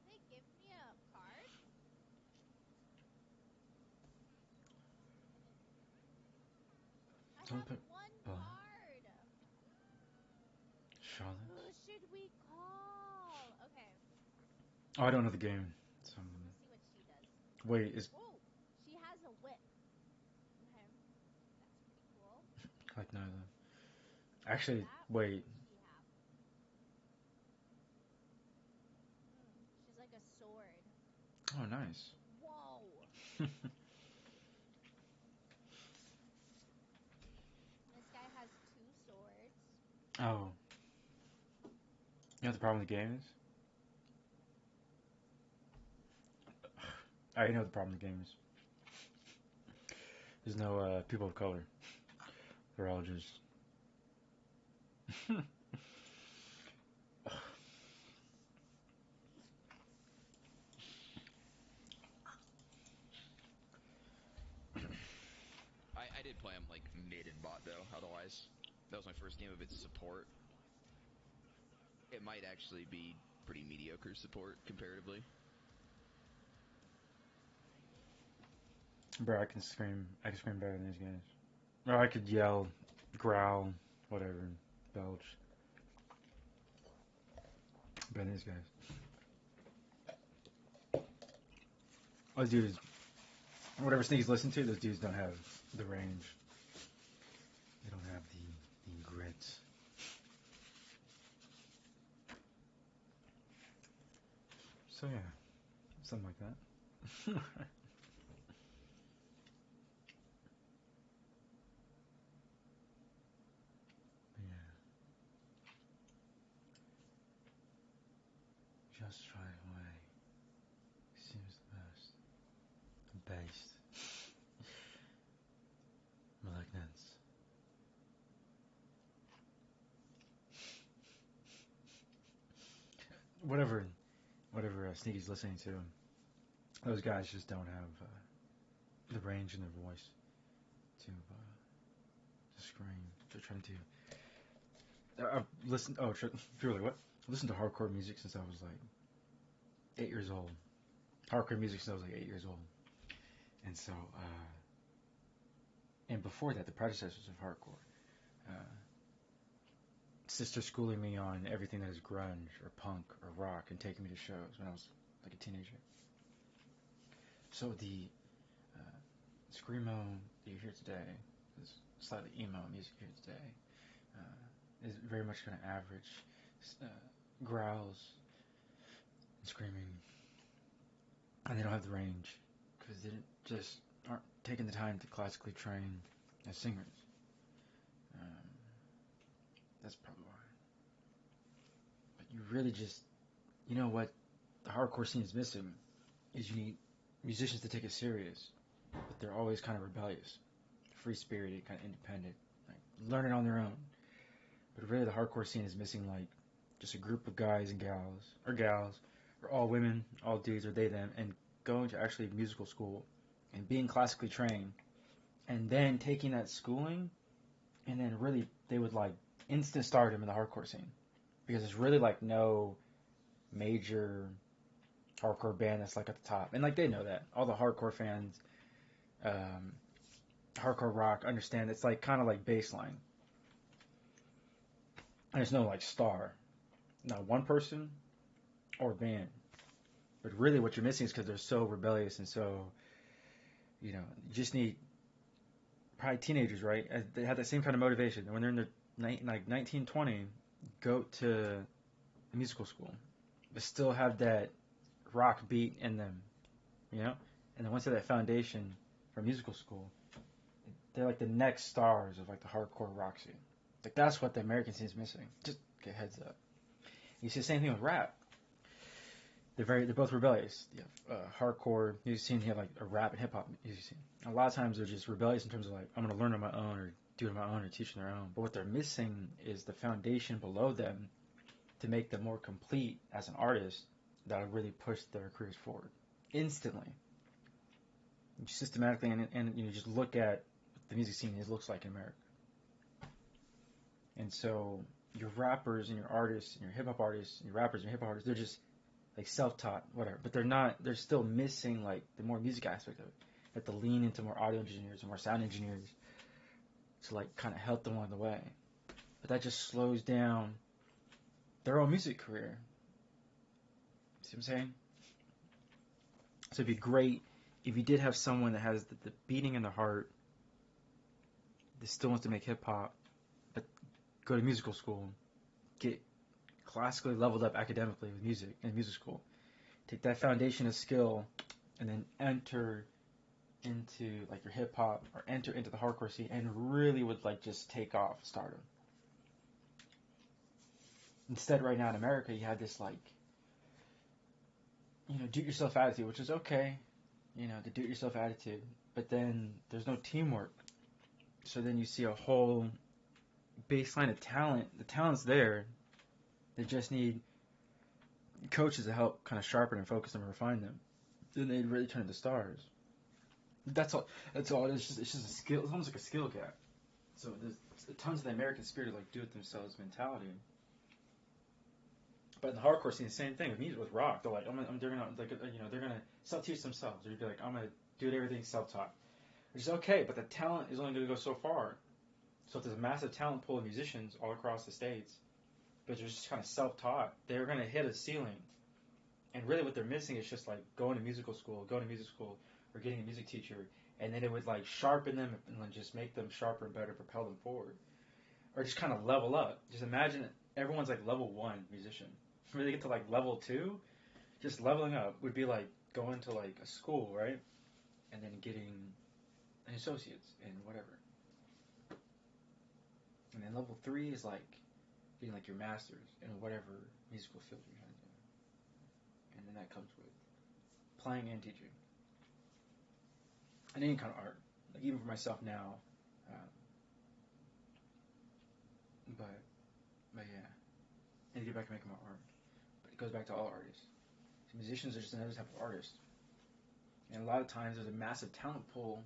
They give me a card? I Don't have put. one Oh, card. Charlotte. Who should we call? Okay, Oh, I don't know the game. So, I'm gonna see what she does. wait, is Whoa, she has a whip. Okay, that's pretty cool. like neither. Actually, That, what wait. does she have? She's like a sword. Oh, nice. Whoa. This guy has two swords. Oh, you know what the problem with the game is? I already know what the problem with the game is. There's no people of color. They're all just. I did play him like mid and bot though. Otherwise, that was my first game of its support. It might actually be pretty mediocre support comparatively. Bro, I can scream. I can scream better than these guys. Or I could yell, growl, whatever, belch. Better than these guys. Those dudes, whatever sneaks listen to, those dudes don't have the range. They don't have the grit. So yeah, something like that. Yeah, just right away seems the best. Based. Malignance. Whatever Sneaky's listening to, those guys just don't have the range in their voice to scream. They're trying to. I've listened. Oh, really? What? I've listened to hardcore music since I was like 8 years old. Hardcore music since I was like 8 years old. And so, and before that, the predecessors of hardcore. Uh, Sister schooling me on everything that is grunge or punk or rock and taking me to shows when I was like a teenager. So the screamo that you hear today, this slightly emo music you hear today, is very much kind of average uh, growls and screaming, and they don't have the range because they just aren't taking the time to classically train as singers. Um, that's probably why. But you really just, you know what the hardcore scene is missing is you need musicians to take it serious, but they're always kind of rebellious, free spirited, kind of independent, like learning on their own. But really, the hardcore scene is missing like just a group of guys and gals, or all women, all dudes, or they them, and going to actually musical school and being classically trained, and then taking that schooling, and then really they would like instant stardom in the hardcore scene because there's really like no major hardcore band that's like at the top, and like they know that all the hardcore fans, um, hardcore rock understand it's like kind of like baseline. And there's no like star, not one person or band. But really, what you're missing is because they're so rebellious and so, you just need probably teenagers, right? They have that same kind of motivation. And when they're in their like 1920, go to a musical school, but still have that rock beat in them, you know. And then once they have that foundation for musical school, they're like the next stars of like the hardcore rock scene. Like that's what the American scene is missing. Just get heads up. You see the same thing with rap. They're both rebellious. You have hardcore music scene. You have like a rap and hip hop music scene. A lot of times they're just rebellious in terms of like I'm gonna learn on my own or do it on my own or teach on their own. But what they're missing is the foundation below them to make them more complete as an artist that will really push their careers forward instantly. Systematically, and you just look at the music scene it looks like in America. And so your rappers and your artists and your hip hop artists and your rappers and your hip hop artists, they're just like self-taught, whatever. But they're not. They're still missing like the more music aspect of it. They have to lean into more audio engineers and more sound engineers to like kind of help them along the way. But that just slows down their own music career. See what I'm saying? So it'd be great if you did have someone that has the beating in the heart, that still wants to make hip hop, but go to musical school, get classically leveled up academically with music in music school, take that foundation of skill, and then enter into like your hip hop or enter into the hardcore scene and really would like just take off stardom. Instead, right now in America, you have this like, do-it-yourself attitude, which is okay, the do-it-yourself attitude, but then there's no teamwork. So then you see a whole baseline of talent. The talent's there. They just need coaches to help kind of sharpen and focus them and refine them. Then they'd really turn into stars. That's all. That's all. It's just a skill. It's almost like a skill gap. So there's tons of the American spirit of like do-it-themselves mentality. But in the hardcore scene, the same thing with music, with rock. They're like, they're gonna like, they're gonna self-teach themselves. They're gonna be like, I'm gonna do everything self-taught, which is okay. But the talent is only gonna go so far. So if there's a massive talent pool of musicians all across the states, but they're just kind of self-taught, they're gonna hit a ceiling. And really, what they're missing is just like going to music school, or getting a music teacher, and then it would like sharpen them and like, just make them sharper and better, propel them forward, or just kind of level up. Just imagine everyone's like level 1 musician. When they get to like level 2, just leveling up would be like going to like a school, right? And then getting an associate's in whatever. And then level 3 is like getting like your master's in whatever musical field you're trying to do. And then that comes with playing and teaching. And any kind of art. Like even for myself now. But yeah. I need to get back to making my art. But it goes back to all artists. So musicians are just another type of artist. And a lot of times there's a massive talent pool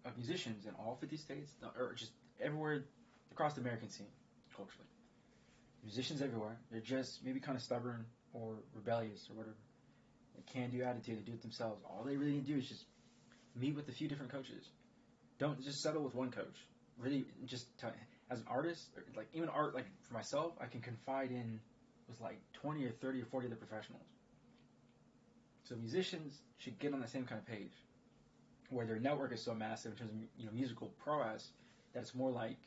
of musicians in all 50 states, or just everywhere across the American scene, culturally. Musicians everywhere. They're just maybe kind of stubborn or rebellious or whatever. A can-do attitude. They do it themselves. All they really need to do is just meet with a few different coaches. Don't just settle with one coach. Really, just as an artist, like even art, like for myself, I can confide in with like 20 or 30 or 40 other professionals. So musicians should get on the same kind of page, where their network is so massive in terms of musical prowess that it's more like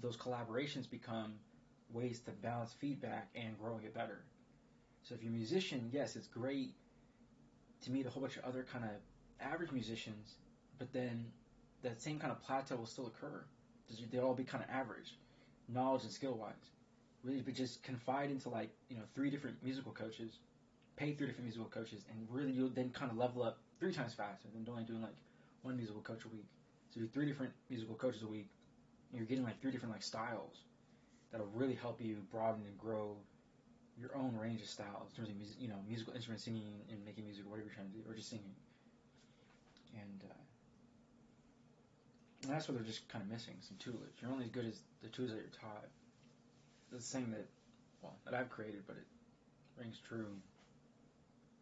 those collaborations become ways to balance feedback and growing it better. So if you're a musician, yes, it's great to meet a whole bunch of other kind of average musicians, but then that same kind of plateau will still occur. They'll all be kind of average, knowledge and skill-wise. Really, but just confide into 3 different musical coaches, pay 3 different musical coaches, and really you'll then kind of level up 3 times faster than only doing like 1 musical coach a week. So do 3 different musical coaches a week, and you're getting like 3 different like styles that'll really help you broaden and grow your own range of styles in terms of musical instrument singing and making music or whatever you're trying to do, or just singing. And that's what they're just kind of missing, some tutelage. You're only as good as the tools that you're taught. It's the same that I've created, but it rings true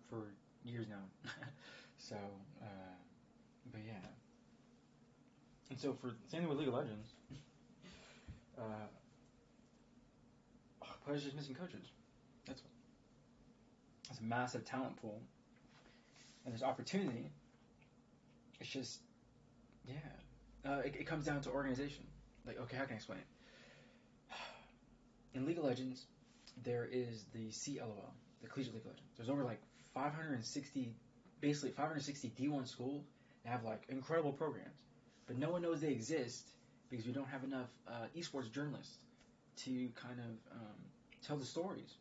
for years now. So, but yeah. And so for same thing with League of Legends, players are just missing coaches. That's what. It's a massive talent pool, and there's opportunity. It's just, yeah. It comes down to organization. Like, okay, how can I explain it? in League of Legends, there is the CLOL, the Collegiate League of Legends. There's over like 560, basically 560 D1 schools that have like incredible programs, but no one knows they exist because we don't have enough esports journalists to kind of tell the stories.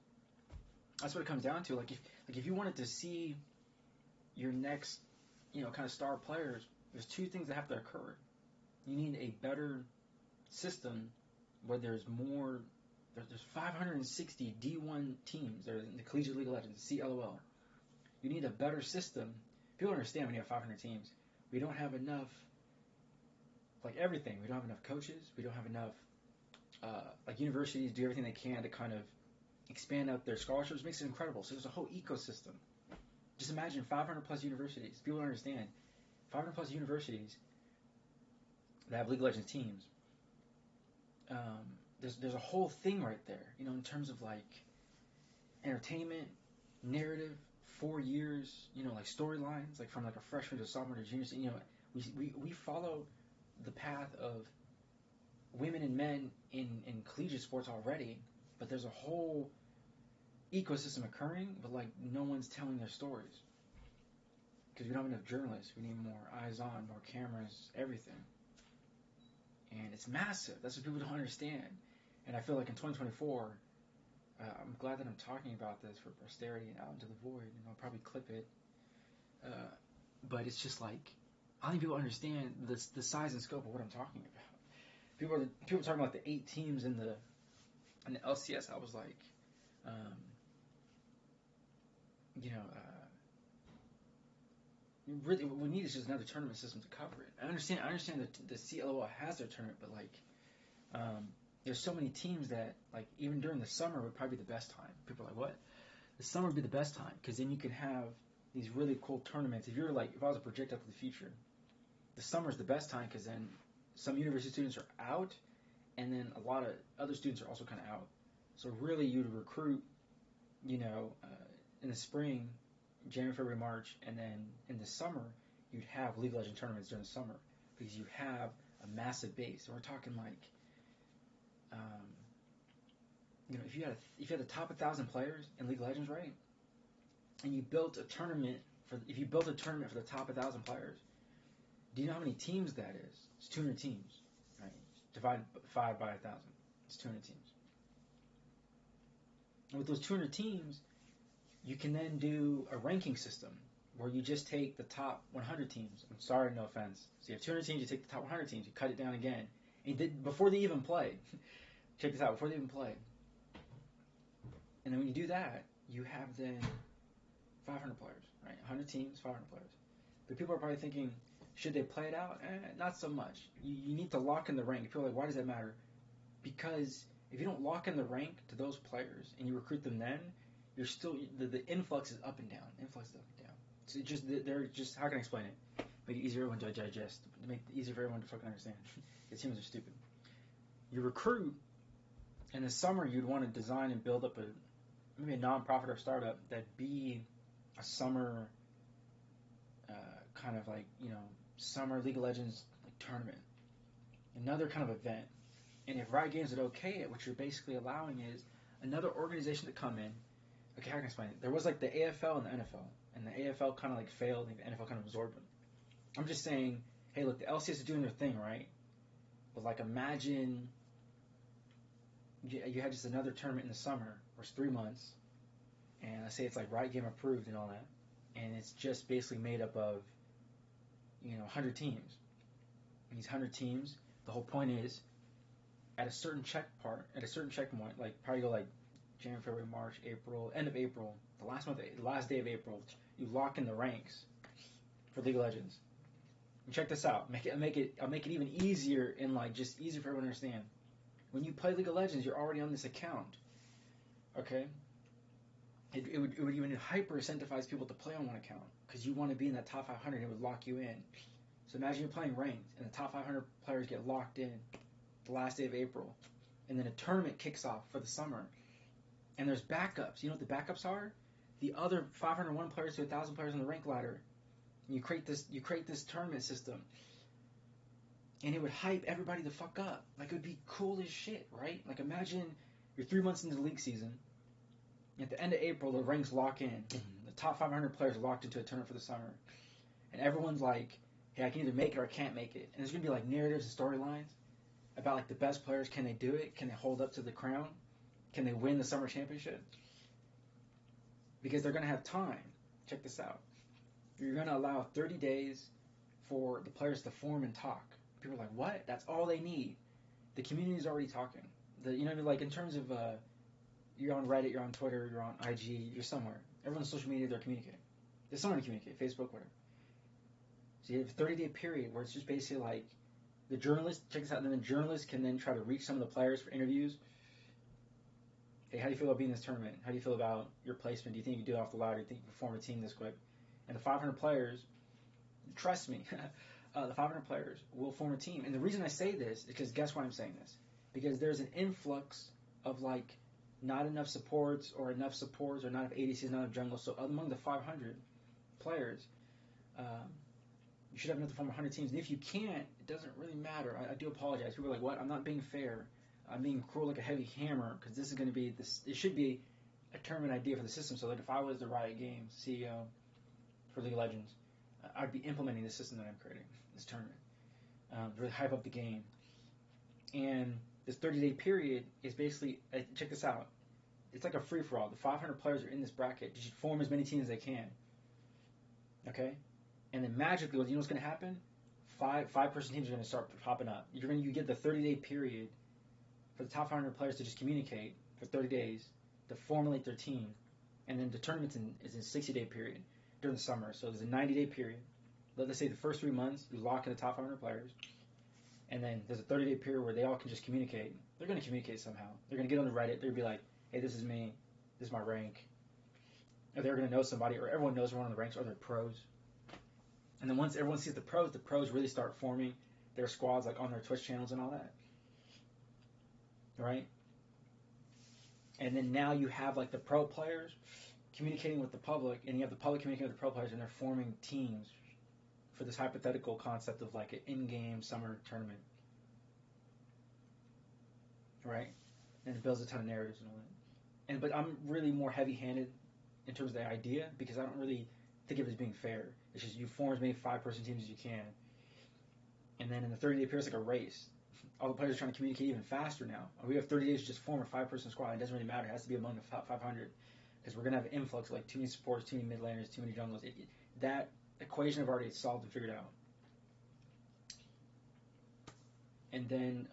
That's what it comes down to. Like if you wanted to see your next, kind of star players, there's two things that have to occur. You need a better system where there's more. There's 560 D1 teams. There's in the Collegiate League of Legends, CLOL. You need a better system. People understand when you have 500 teams, we don't have enough. Like everything, we don't have enough coaches. We don't have enough. Like universities do everything they can to kind of expand out their scholarships. Makes it incredible. So there's a whole ecosystem. Just imagine 500 plus universities. People don't understand. 500 plus universities that have League of Legends teams. There's a whole thing right there, in terms of like entertainment, narrative, 4 years, like storylines, like from like a freshman to sophomore to junior. We follow the path of women and men in collegiate sports already, but there's a whole ecosystem occurring, but like no one's telling their stories because we don't have enough journalists. We need more eyes on, more cameras, everything. And it's massive. That's what people don't understand. And I feel like in 2024, I'm glad that I'm talking about this for posterity and out into the void, and I'll probably clip it. But it's just like, I don't think people understand the size and scope of what I'm talking about. People talking about the 8 teams in the LCS. I was like, really, what we need is just another tournament system to cover it. I understand that the CLOL has their tournament, but like, there's so many teams that like even during the summer would probably be the best time. People are like, what? The summer would be the best time because then you can have these really cool tournaments. If I was to project out to the future, the summer is the best time because then some university students are out, and then a lot of other students are also kind of out. So really, you'd recruit, in the spring, January, February, March, and then in the summer, you'd have League of Legends tournaments during the summer because you have a massive base. So we're talking like, if you had the top 1,000 players in League of Legends, right, and you built a tournament for the top 1,000 players, do you know how many teams that is? It's 200 teams, right? Divided 5 by 1,000, it's 200 teams. And with those 200 teams, you can then do a ranking system where you just take the top 100 teams. I'm sorry, no offense. So you have 200 teams, you take the top 100 teams, you cut it down again. And before they even play, check this out, before they even play. And then when you do that, you have then 500 players, right? 100 teams, 500 players. But people are probably thinking, should they play it out? Not so much. You need to lock in the rank. People are like, why does that matter? Because if you don't lock in the rank to those players and you recruit them then, you're still, the influx is up and down. So they're just, how can I explain it? Make it easier for everyone to digest. Make it easier for everyone to fucking understand. Because humans are stupid. You recruit, in the summer you'd want to design and build up maybe a non-profit or startup that'd be a summer kind of like, summer League of Legends tournament. Another kind of event. And if Riot Games would okay it, what you're basically allowing is another organization to come in. Okay, how can I explain it? There was like the AFL and the NFL. And the AFL kind of like failed, and the NFL kind of absorbed them. I'm just saying, hey, look, the LCS is doing their thing, right? But like imagine you had just another tournament in the summer, where it's 3 months, and I say it's like Riot Game approved and all that, and it's just basically made up of 100 teams. And these 100 teams, the whole point is at a certain checkpoint, like probably go like January, February, March, April, end of April, the last day of April, you lock in the ranks for League of Legends. And check this out. I'll make it even easier and like just easier for everyone to understand. When you play League of Legends, you're already on this account. Okay? It would even hyper incentivize people to play on one account because you want to be in that top 500. It would lock you in. So imagine you're playing ranked and the top 500 players get locked in the last day of April, and then a tournament kicks off for the summer. And there's backups. You know what the backups are? The other 501 players to 1,000 players on the rank ladder. And you create this tournament system, and it would hype everybody the fuck up. Like it would be cool as shit, right? Like imagine You're 3 months into the league season. At the end of April, the ranks lock in. The top 500 players are locked into a tournament for the summer. And everyone's like, hey, I can either make it or I can't make it. And there's going to be like narratives and storylines about like the best players. Can they do it? Can they hold up to the crown? Can they win the summer championship? Because they're going to have time. Check this out. You're going to allow 30 days for the players to form and talk. People are like, what? That's all they need. The community is already talking. You know what I mean? Like in terms of you're on Reddit, you're on Twitter, you're on IG, you're somewhere. Everyone's social media, they're communicating. There's someone to communicate, Facebook, whatever. So you have a 30-day period where it's just basically like the journalist, check this out, and then the journalist can then try to reach some of the players for interviews. Hey, how do you feel about being in this tournament? How do you feel about your placement? Do you think you can do it off the ladder? Do you think you can form a team this quick? And the 500 players, trust me, the 500 players will form a team. And the reason I say this is because guess why I'm saying this? Because there's an influx of like not enough supports or not enough ADCs, not enough jungles. So among the 500 players, you should have enough to form 100 teams. And if you can't, it doesn't really matter. I do apologize. People are like, what? I'm not being fair. I'm being cruel like a heavy hammer because this is going to be this. It should be a tournament idea for the system. So that if I was the Riot Games CEO for League of Legends, I'd be implementing the system that I'm creating, this tournament, to really hype up the game. And this 30-day period is basically, check this out. It's like a free-for-all. The 500 players are in this bracket. You should form as many teams as they can. Okay? And then magically, you know what's going to happen? Five-person teams are going to start popping up. You get the 30-day period for the top 500 players to just communicate for 30 days to formulate their team. And then the tournament is in a 60-day period during the summer. So there's a 90-day period. Let's say the first 3 months, you lock in the top 500 players. And then there's a 30-day period where they all can just communicate. They're going to communicate somehow. They're going to get on the Reddit. They're going to be like, hey, this is me. This is my rank. Or they're going to know somebody, or everyone knows one of the ranks, or they're pros. And then once everyone sees the pros really start forming their squads like on their Twitch channels and all that. Right? And then now you have like the pro players communicating with the public, and you have the public communicating with the pro players, and they're forming teams for this hypothetical concept of like an in-game summer tournament. Right? And it builds a ton of narratives and all that. But I'm really more heavy-handed in terms of the idea because I don't really think of it as being fair. It's just you form as many 5-person teams as you can. And then in the 30-day period, it's like a race. All the players are trying to communicate even faster now. We have 30 days to just form a 5-person squad. It doesn't really matter. It has to be among the top 500 because we're going to have an influx of like too many supports, too many mid laners, too many junglers. That equation I've already solved and figured out. And then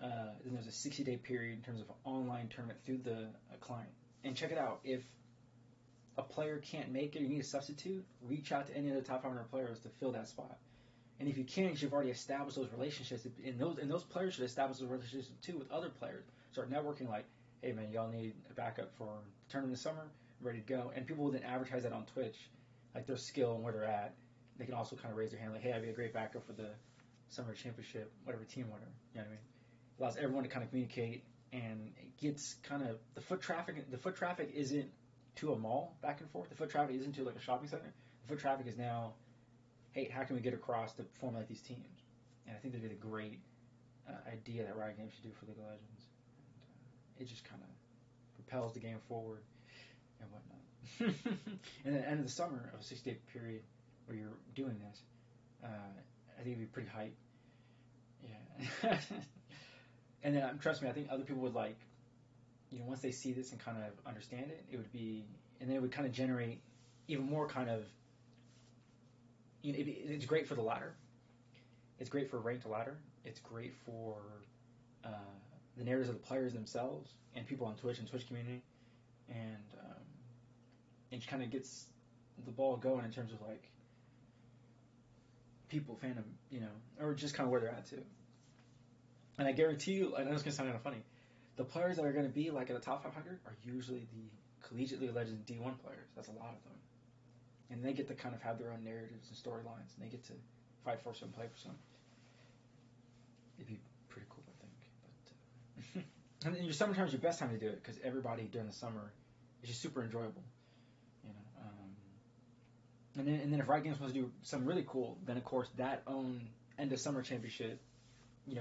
there's a 60-day period in terms of online tournament through the client. And check it out. If a player can't make it, you need a substitute, reach out to any of the top 500 players to fill that spot. And if you can't, you've already established those relationships. And those players should establish those relationships too with other players. Start networking like, hey man, y'all need a backup for the tournament this summer? I'm ready to go. And people will then advertise that on Twitch, like their skill and where they're at. They can also kind of raise their hand like, hey, I'd be a great backup for the summer championship, whatever team, whatever. You know what I mean? It allows everyone to kind of communicate, and it gets kind of the foot traffic isn't to a mall back and forth. The foot traffic isn't to like a shopping center. The foot traffic is now, hey, how can we get across to formulate these teams? And I think that'd be the great idea that Riot Games should do for League of Legends. And, it just kind of propels the game forward and whatnot. And at the end of the summer of a 6-day period where you're doing this, I think it'd be pretty hype. Yeah. And then trust me, I think other people would like, once they see this and kind of understand it, it would be, and then it would kind of generate even more kind of, it's great for the ladder. It's great for ranked ladder. It's great for the narratives of the players themselves and people on Twitch and Twitch community, and it just kind of gets the ball going in terms of like people fandom, or just kind of where they're at too. And I guarantee you, I know it's gonna sound kind of funny, the players that are going to be like in the top 500 are usually the Collegiate League of Legends D1 players. That's a lot of them. And they get to kind of have their own narratives and storylines, and they get to fight for some, play for some. It'd be pretty cool, I think. But and in your summertime is your best time to do it because everybody during the summer is just super enjoyable. And then if Riot Games wants to do something really cool, then of course that own end of summer championship,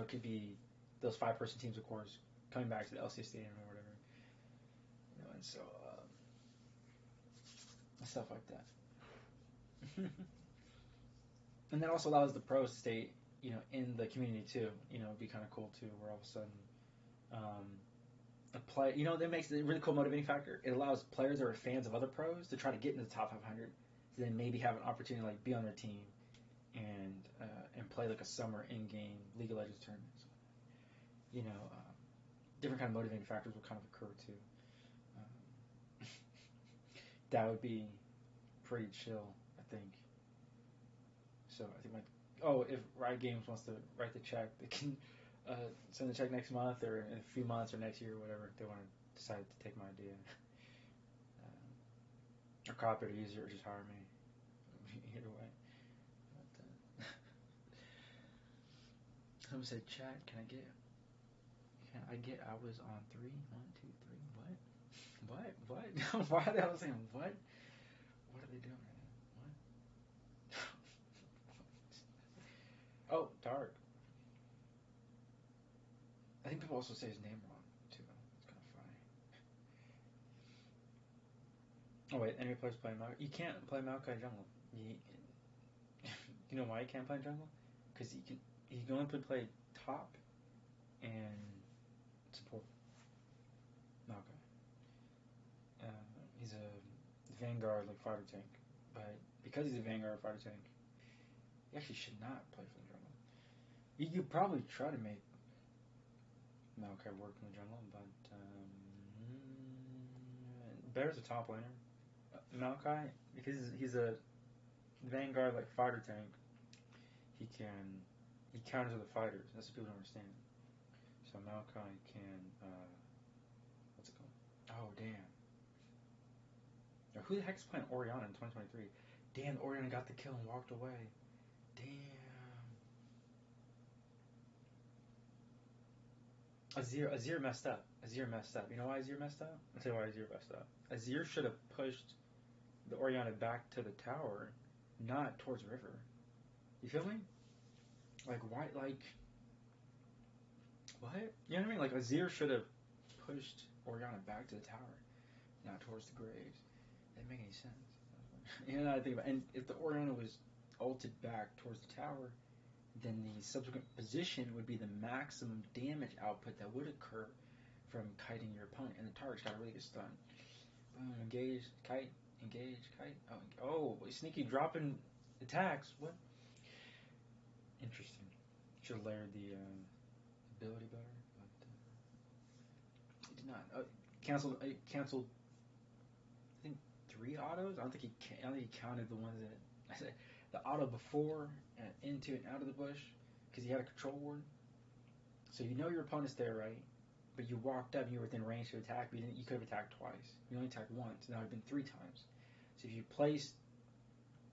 could be those 5-person teams, of course, coming back to the LCS Stadium or whatever. So stuff like that. And that also allows the pros to stay, in the community too. It'd be kind of cool too, where all of a sudden, a play, that makes it a really cool motivating factor. It allows players that are fans of other pros to try to get into the top 500, to then maybe have an opportunity to like be on their team and play like a summer in-game League of Legends tournament. So, different kind of motivating factors will kind of occur too. That would be pretty chill, I think. So I think if Riot Games wants to write the check, they can send the check next month or in a few months or next year or whatever if they want to decide to take my idea. Or copy it or use it or just hire me. Either way. But, someone said, chat, can I get hours on 3? 1, 2, 3. What? Why are they all saying what? What are they doing right now? What? Oh, Dark. I think people also say his name wrong too. It's kind of funny. Oh wait, enemy players play Maokai. You can't play Maokai jungle. You know why you can't play jungle? Because you can only play top and support Maokai. He's a Vanguard like fighter tank, but because he's a Vanguard fighter tank, he actually should not play for the jungle. You could probably try to make Maokai work in the jungle, but Bear's a top laner. Maokai, because he's a Vanguard like fighter tank, he counters other fighters. That's what people don't understand. So Maokai can what's it called? Oh damn. Now, who the heck's playing Orianna in 2023? Damn, Orianna got the kill and walked away. Damn. Azir messed up. You know why Azir messed up? I'll tell you why Azir messed up. Azir should have pushed the Orianna back to the tower, not towards the river. You feel me? Like, why? Like, what? You know what I mean? Like, Azir should have pushed Orianna back to the tower, not towards the graves. That didn't make any sense. I think about it. And if the Orianna was ulted back towards the tower, then the subsequent position would be the maximum damage output that would occur from kiting your opponent, and the target's got a really good stun. Boom, engage, kite, engage, kite. Oh, sneaky dropping attacks. What? Interesting. Should have layered the ability better, but he did not. Canceled. I think 3 autos. I don't think he counted the ones that I said. The auto before and into and out of the bush because he had a control ward. So your opponent's there, right? But you walked up and you were within range to attack, but you could have attacked twice. You only attacked once, and that would have been 3 times. So if you place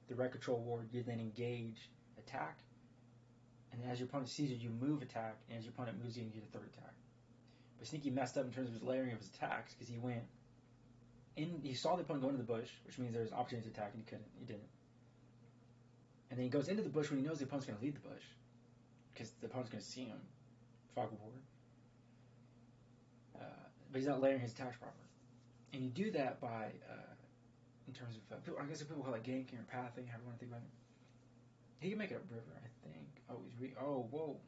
the right control ward, you then engage, attack, and as your opponent sees you, you move, attack, and as your opponent moves you, you get a 3rd attack. But Sneaky messed up in terms of his layering of his attacks because he saw the opponent go into the bush, which means there's opportunity to attack, and he didn't. And then he goes into the bush when he knows the opponent's going to lead the bush because the opponent's going to see him, fog ward. But he's not layering his attacks proper. And you do that by, in terms of, I guess people call it ganking or pathing, however you want to think about it. He can make it a river, I think. Whoa.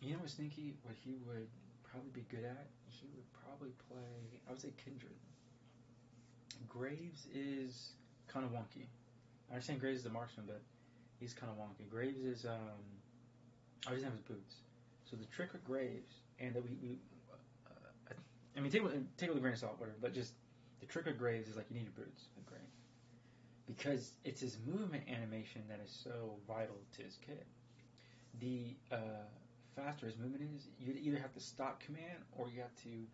You know what Sneaky, what he would probably be good at? He would probably play, I would say Kindred. Graves is kind of wonky. I understand Graves is a marksman, but he's kind of wonky. Graves is, I doesn't have his boots. So the trick with Graves, and that I mean, take it with a grain of salt, whatever, but just the trick with Graves is like you need your boots with Graves. Because it's his movement animation that is so vital to his kit. The faster his movement is, you either have to stop command or you have to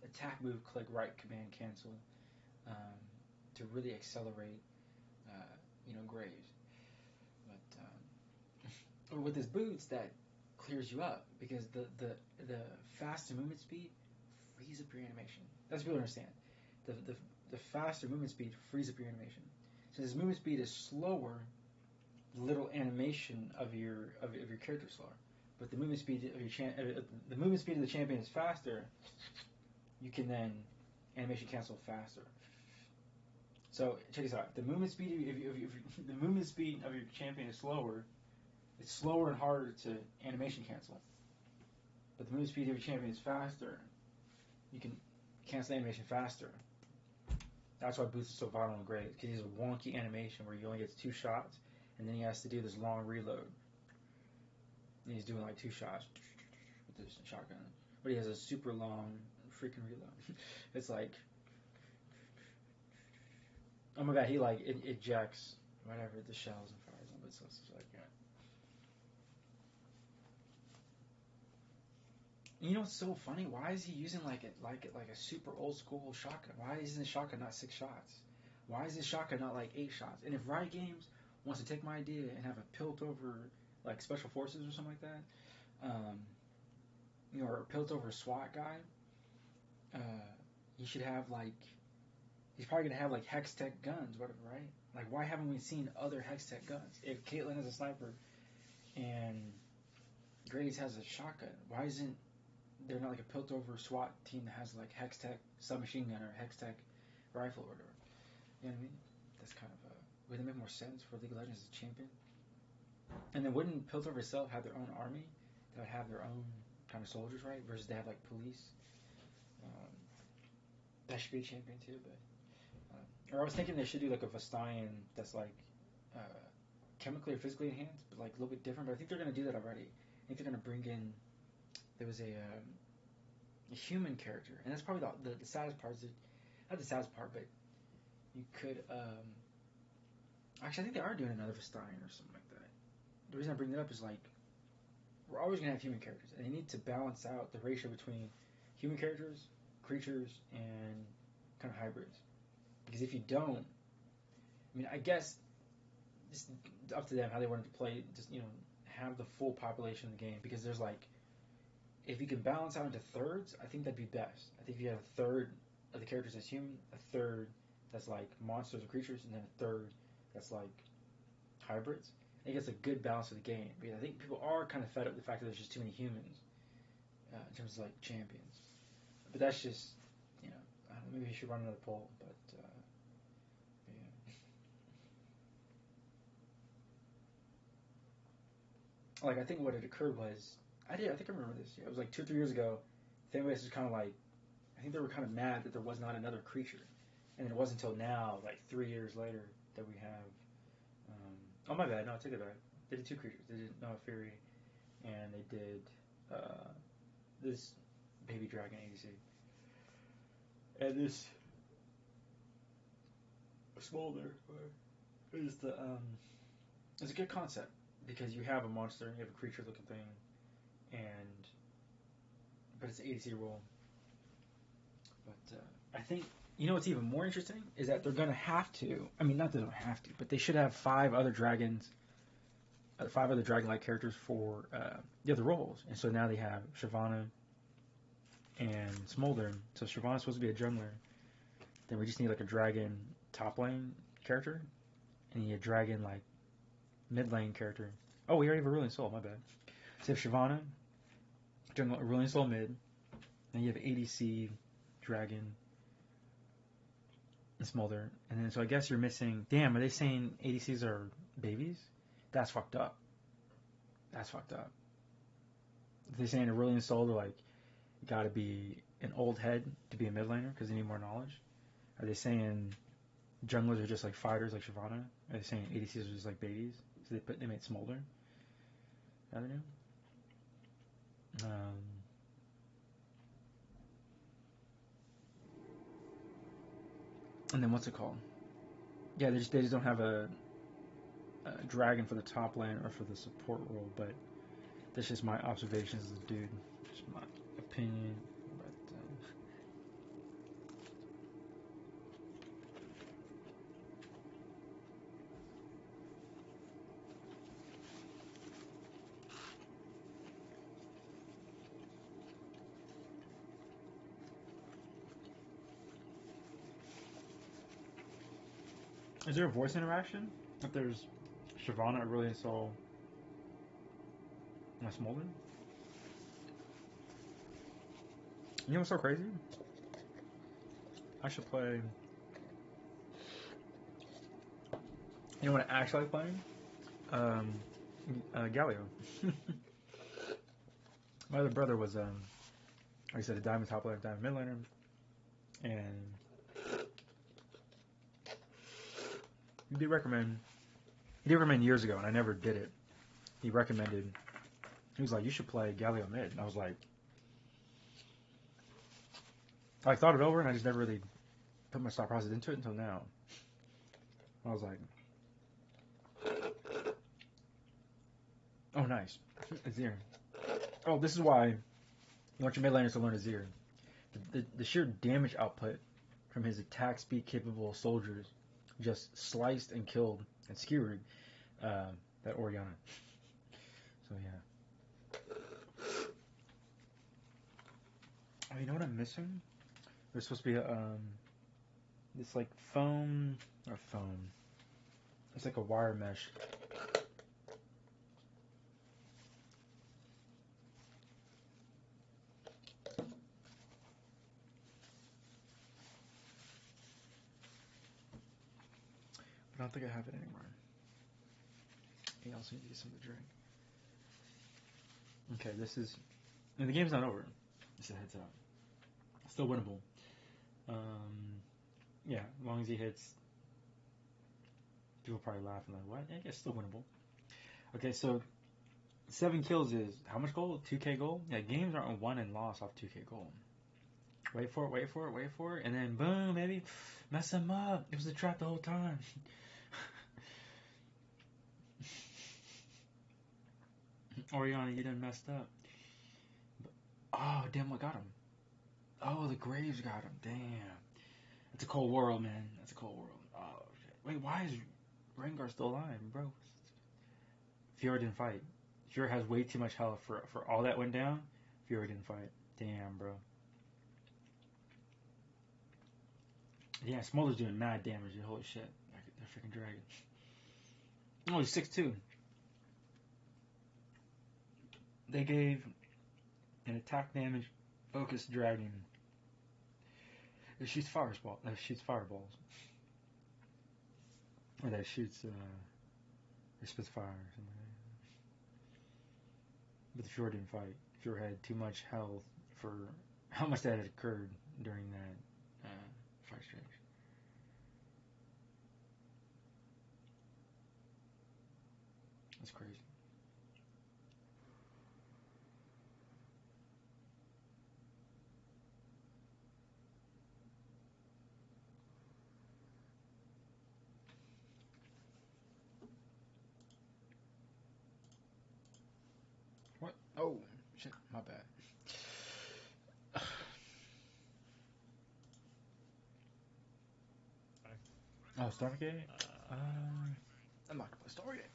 attack, move, click, right, command, cancel to really accelerate, Graves. But with his boots, that clears you up because the faster movement speed frees up your animation. That's what people understand. The faster movement speed frees up your animation. So his movement speed is slower little animation of your character slower. But the movement speed of the movement speed of the champion is faster. You can then animation cancel faster. So check this out. The movement speed if the movement speed of your champion is slower, it's slower and harder to animation cancel. But the movement speed of your champion is faster. You can cancel animation faster. That's why Boost is so vital and great, because he has a wonky animation where he only gets 2 shots, and then he has to do this long reload. And he's doing like 2 shots with this shotgun, but he has a super long freaking reload. It's like, oh my god, he like ejects whatever the shells and fires them. It's like, yeah. You know what's so funny? Why is he using like a super old school shotgun? Why isn't the shotgun not 6 shots? Why is this shotgun not like 8 shots? And if Riot Games wants to take my idea and have a pilt over like special forces or something like that, or a pilt over SWAT guy, he should have like, he's probably gonna have like hex tech guns, whatever, right? Like, why haven't we seen other hex tech guns? If Caitlyn has a sniper and Graves has a shotgun, why isn't there not like a pilt over SWAT team that has like hex tech submachine gun or hex tech rifle or whatever? You know what I mean? That's kind of would it make more sense for League of Legends as a champion? And then wouldn't Piltover itself have their own army that would have their own kind of soldiers, right? Versus they have like police. That should be a champion too, but or I was thinking they should do like a Vestian that's like chemically or physically enhanced, but like a little bit different. But I think they're gonna do that already. I think they're gonna bring in. There was a human character, and that's probably the saddest part. Is not the saddest part, but you could. Actually, I think they are doing another Vestian or something like that. The reason I bring that up is like we're always gonna have human characters, and they need to balance out the ratio between human characters, creatures, and kind of hybrids. Because if you don't, I mean, I guess it's up to them how they want to play. Just have the full population of the game. Because there's like, if you can balance out into thirds, I think that'd be best. I think if you have a third of the characters as human, a third that's like monsters or creatures, and then a third that's like hybrids. I think it's a good balance of the game. Because I think people are kind of fed up with the fact that there's just too many humans in terms of like champions. But that's just, I don't know, maybe we should run another poll. But yeah. Like, I think what had occurred was, I think I remember this. Yeah, it was like 2 or 3 years ago. Fanbase was kind of like, I think they were kind of mad that there was not another creature. And it wasn't until now, like 3 years later, that we have. Oh my bad, no, I take it back. They did 2 creatures. They did Noah Fury, and they did this baby dragon ADC. And this Smolder is it's a good concept because you have a monster and you have a creature looking thing, but it's an ADC role. But I think what's even more interesting is that they're gonna have to. I mean, not that they don't have to, but they should have 5 other dragons, 5 other dragon-like characters for the other roles. And so now they have Shyvana and Smolder. So Shyvana's supposed to be a jungler. Then we just need like a dragon top lane character, and you need a dragon like mid lane character. Oh, we already have a ruling soul. My bad. So you have Shyvana, jungle, ruling soul mid. Then you have ADC, dragon, and Smolder. And then so I guess you're missing. Damn, are they saying ADCs are babies? That's fucked up. That's fucked up. If they're saying a ruling soul, they're like, got to be an old head to be a mid laner because they need more knowledge. Are they saying junglers are just like fighters like Shyvana? Are they saying ADCs are just like babies? So they made Smolder. I don't know. And then what's it called? Yeah, they just don't have a dragon for the top lane or for the support role, but that's just my observations as a dude. Just my opinion. But is there a voice interaction if there's Shyvana Aurelion Sol. And Smolden. You know what's so crazy? I should play. You know what I actually like playing? Galio. My other brother was, like I said, a diamond top laner, diamond mid laner, and he did recommend years ago, and I never did it. He recommended. He was like, "You should play Galio mid," and I was like, I thought it over, and I just never really put my thought process into it until now. I was like, "Oh, nice, Azir." Oh, this is why you want your mid laners to learn Azir. The sheer damage output from his attack speed capable soldiers just sliced and killed and skewered that Orianna. So yeah. Oh, you know what I'm missing? There's supposed to be this like foam. It's like a wire mesh. But I don't think I have it anymore. I also need to get something to drink. Okay, this is. And the game's not over. Just a heads up. Still winnable. Yeah, as long as he hits. People probably laugh and like, what? Yeah, it's still winnable. Okay, so 7 kills is how much gold? 2k gold? Yeah, games aren't won and lost off 2k gold. Wait for it, and then boom, maybe mess him up. It was a trap the whole time. Oriana, you done messed up. Oh, damn, what got him? Oh, the Graves got him. Damn. It's a cold world, man. That's a cold world. Oh, shit. Wait, why is Rengar still alive, bro? Fiora didn't fight. Fiora has way too much health for all that went down. Fiora didn't fight. Damn, bro. Yeah, Smolder's doing mad damage. Holy shit. That freaking dragon. Oh, he's 6'2". They gave an attack damage focused dragon. It shoots fireballs. Or that shoots, it spits fire or something. But the Fiora didn't fight. Fiora had too much health for how much that had occurred during that fight stretch. That's crazy. What? Oh, shit. My bad. Oh, Stargate? I'm not gonna play Stargate.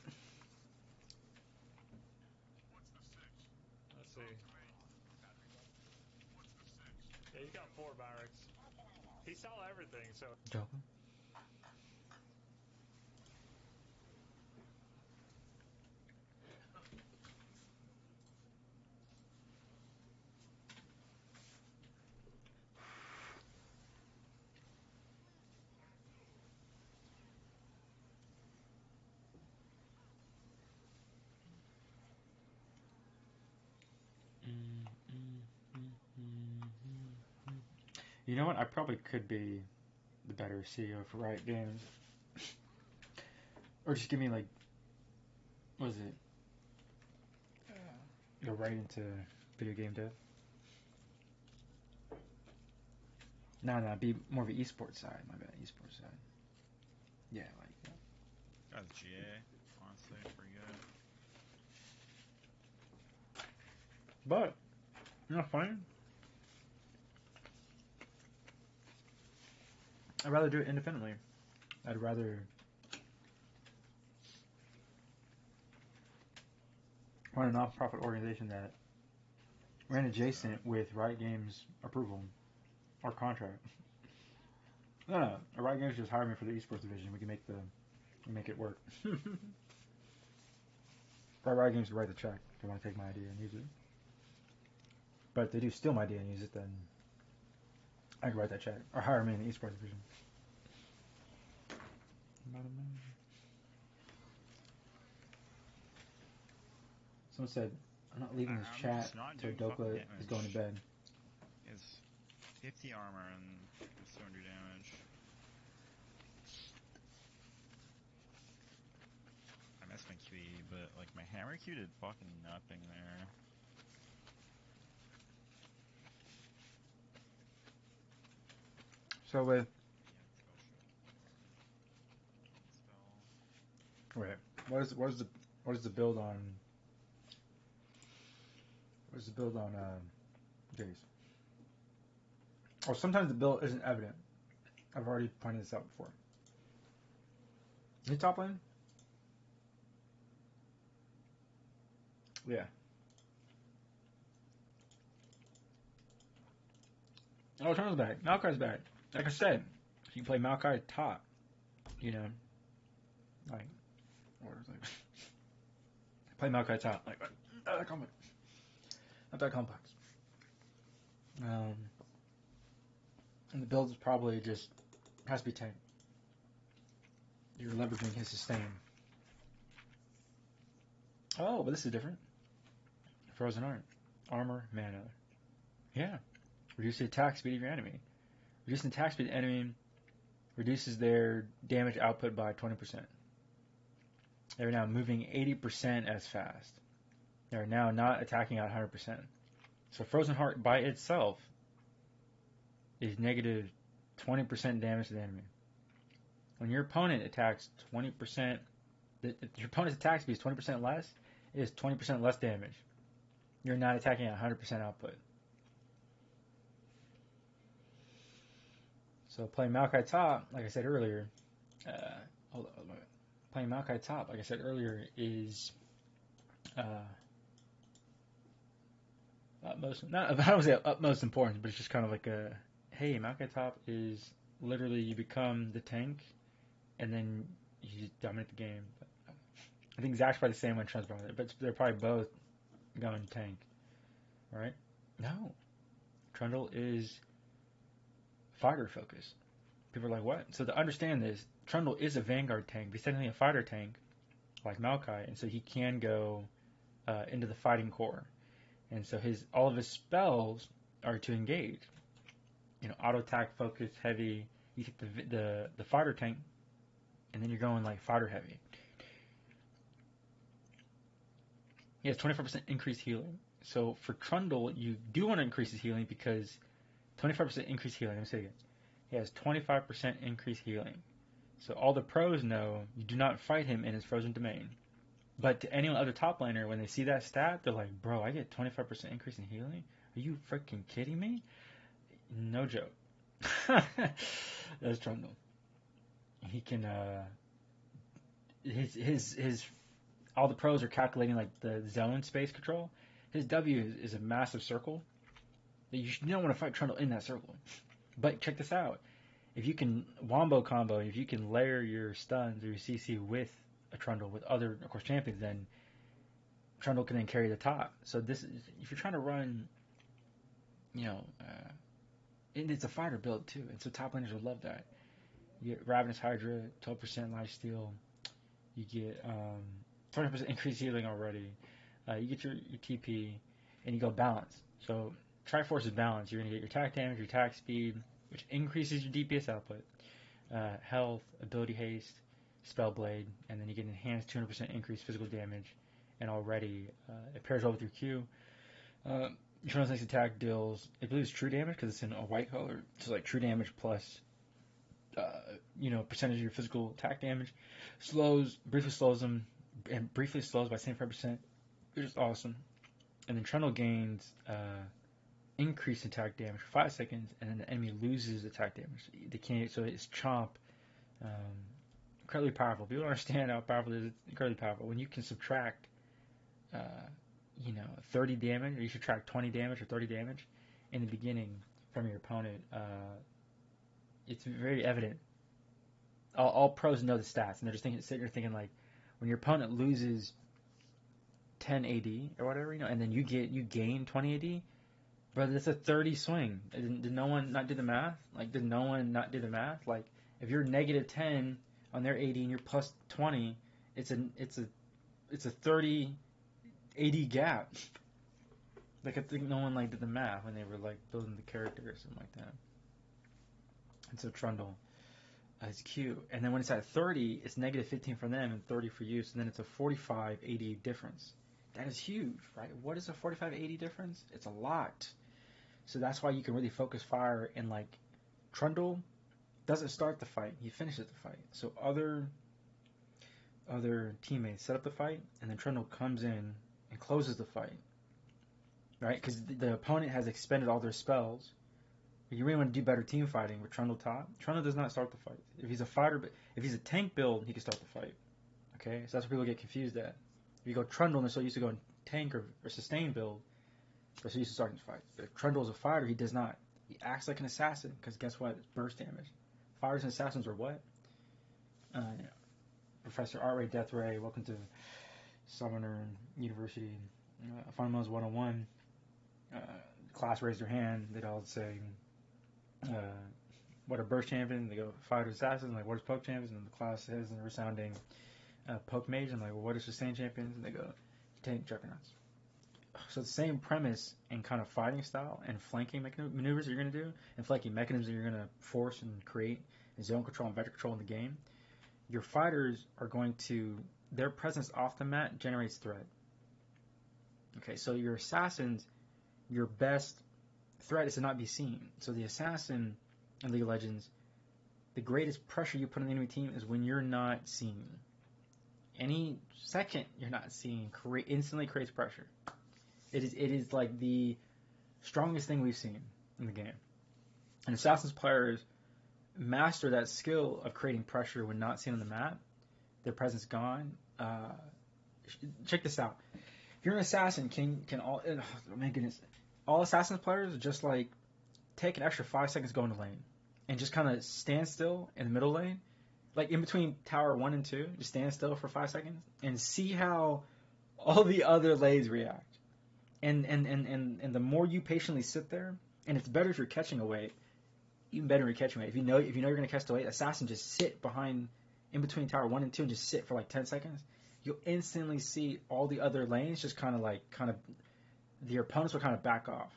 Let's see. Yeah, he's got 4 barracks. He saw everything, so. Joking. You know what? I probably could be the better CEO for Riot Games. Or just give me, like, what is it? Go right into video game dev. No, be more of an esports side. My bad, esports side. Yeah, like that. Got GA, honestly, pretty good. But, you know, fine. I'd rather do it independently. I'd rather run a non-profit organization that ran adjacent with Riot Games approval or contract. No, Riot Games just hired me for the esports division. We can make it work. Riot Games write the check. They want to take my idea and use it. But if they do steal my idea and use it, then I can write that check or hire me in the esports division. Someone said, I'm not leaving this I'm chat just not until doing fucking Doka damage. is going to bed. It's 50 armor and it's 200 damage. I missed my QE, but like my hammer Q did fucking nothing there. So with Spell. wait, what is the build on? What is the build on Jace? Or sometimes the build isn't evident. I've already pointed this out before. You top lane? Yeah. Oh, Eternal's back. Maokai's back. Like I said, if you play Maokai top, you know, like, what is it? Play Maokai top, like, not that complex. Not that complex. And the build is probably just has to be tank. You're leveraging his sustain. Oh, but this is different. Frozen Art. Armor, mana. Yeah. Reduce the attack speed of your enemy. Reducing attack speed of the enemy reduces their damage output by 20%. They're now moving 80% as fast. They're now not attacking at 100%. So Frozen Heart by itself is negative 20% damage to the enemy. When your opponent attacks 20%, if your opponent's attack speed is 20% less, it is 20% less damage. You're not attacking at 100% output. So playing Maokai top, like I said earlier, playing Maokai top, like I said earlier, is utmost, not, I don't say utmost importance, but it's just kind of like a, hey, Maokai top is literally you become the tank, and then you just dominate the game. But I think Zach's probably the same when Trent's probably, but they're probably both going tank, right? No, Trundle is fighter focused. People are like, what? So to understand this, Trundle is a Vanguard tank, but he's technically a fighter tank, like Maokai, and so he can go into the fighting core. And so all of his spells are to engage. You know, auto attack, focus, heavy. You take the fighter tank, and then you're going like fighter heavy. He has 24% increased healing. So for Trundle, you do want to increase his healing because 25% increased healing. Let me say it again. He has 25% increased healing. So all the pros know you do not fight him in his frozen domain. But to any other top laner, when they see that stat, they're like, bro, I get 25% increase in healing? Are you freaking kidding me? No joke. That's Trundle. He can, his all the pros are calculating like the zone space control. His W is a massive circle. You don't want to fight Trundle in that circle. But check this out. If you can wombo combo, if you can layer your stuns or your CC with a Trundle with other, of course, champions, then Trundle can then carry the top. So this is, if you're trying to run, you know, and it's a fighter build too, and so top laners will love that. You get Ravenous Hydra, 12% lifesteal. You get 20% increased healing already. You get your TP, and you go balance. So Triforce is balance. You're going to get your attack damage, your attack speed, which increases your DPS output, health, ability haste, spell blade, and then you get enhanced 200% increased physical damage, and already it pairs well with your Q. Eternal's next attack deals, I believe it's true damage because it's in a white color, so like true damage plus percentage of your physical attack damage. Briefly slows them, and briefly slows by 75%, which is awesome. And then Trundle gains increased attack damage for 5 seconds, and then the enemy loses attack damage. They can't, so it's chomp. Incredibly powerful. People don't understand how powerful it is. It's incredibly powerful. When you can subtract, 30 damage, or you subtract 20 damage or 30 damage in the beginning from your opponent, it's very evident. All pros know the stats, and they're just sitting here thinking like, when your opponent loses 10 AD or whatever, and then you gain 20 AD, brother, that's a 30 swing. Did no one not do the math? Like, did no one not do the math? Like, if you're negative 10 on their AD and you're plus 20, it's a 30 AD gap. Like, I think no one like did the math when they were like building the character or something like that. And so Trundle is cute. And then when it's at 30, it's negative 15 for them and 30 for you. So then it's a 45 AD difference. That is huge, right? What is a 45 AD difference? It's a lot. So that's why you can really focus fire. And like Trundle doesn't start the fight; he finishes the fight. So other teammates set up the fight, and then Trundle comes in and closes the fight, right? Because the opponent has expended all their spells. You really want to do better team fighting with Trundle top. Trundle does not start the fight. If he's a fighter, but if he's a tank build, he can start the fight. Okay, so that's where people get confused at. If you go Trundle, they're so used to going tank or sustain build, they're so used to starting the fight. If Trundle is a fighter, he does not. He acts like an assassin because guess what? It's burst damage. Fighters and assassins are what? Professor Art Ray, Death Ray, welcome to Summoner University Fundamentals 101. Class raised their hand. They'd all say, what are burst champions? They go fighter assassins. Like, what is poke champions? And the class says in a resounding poke mage. I'm like, well, what is sustain champions? And they go tank juggernauts. So the same premise and kind of fighting style and flanking maneuvers that you're going to do, and flanking mechanisms that you're going to force and create, and zone control and vector control in the game. Your fighters are going to, their presence off the mat generates threat. Okay, so your assassins, your best threat is to not be seen. So the assassin in League of Legends, the greatest pressure you put on the enemy team is when you're not seen. Any second you're not seen instantly creates pressure. It is like the strongest thing we've seen in the game. And Assassin's players master that skill of creating pressure when not seen on the map. Their presence gone. Check this out. If you're an assassin, can all oh my goodness, all Assassin's players just like take an extra 5 seconds going to lane and just kind of stand still in the middle lane, like in between tower 1 and 2, just stand still for 5 seconds and see how all the other lanes react. And the more you patiently sit there, and it's better if you're catching a wave, even better if you're catching a wave. If you know you're going to catch the wave, assassin just sit behind, in between tower 1 and 2 and just sit for like 10 seconds. You'll instantly see all the other lanes just kind of, the opponents will kind of back off.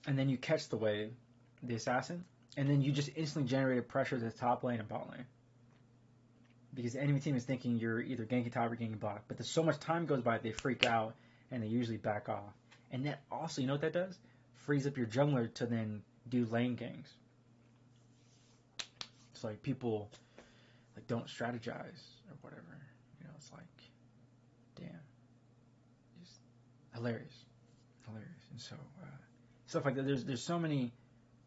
And then you catch the wave, the assassin, and then you just instantly generated pressure to the top lane and bot lane. Because the enemy team is thinking you're either ganking top or ganking bot. But there's so much time goes by, they freak out, and they usually back off. And that also, you know what that does? Frees up your jungler to then do lane ganks. It's like people like don't strategize or whatever. You know, it's like, damn. Just hilarious. And so, stuff like that. There's so many,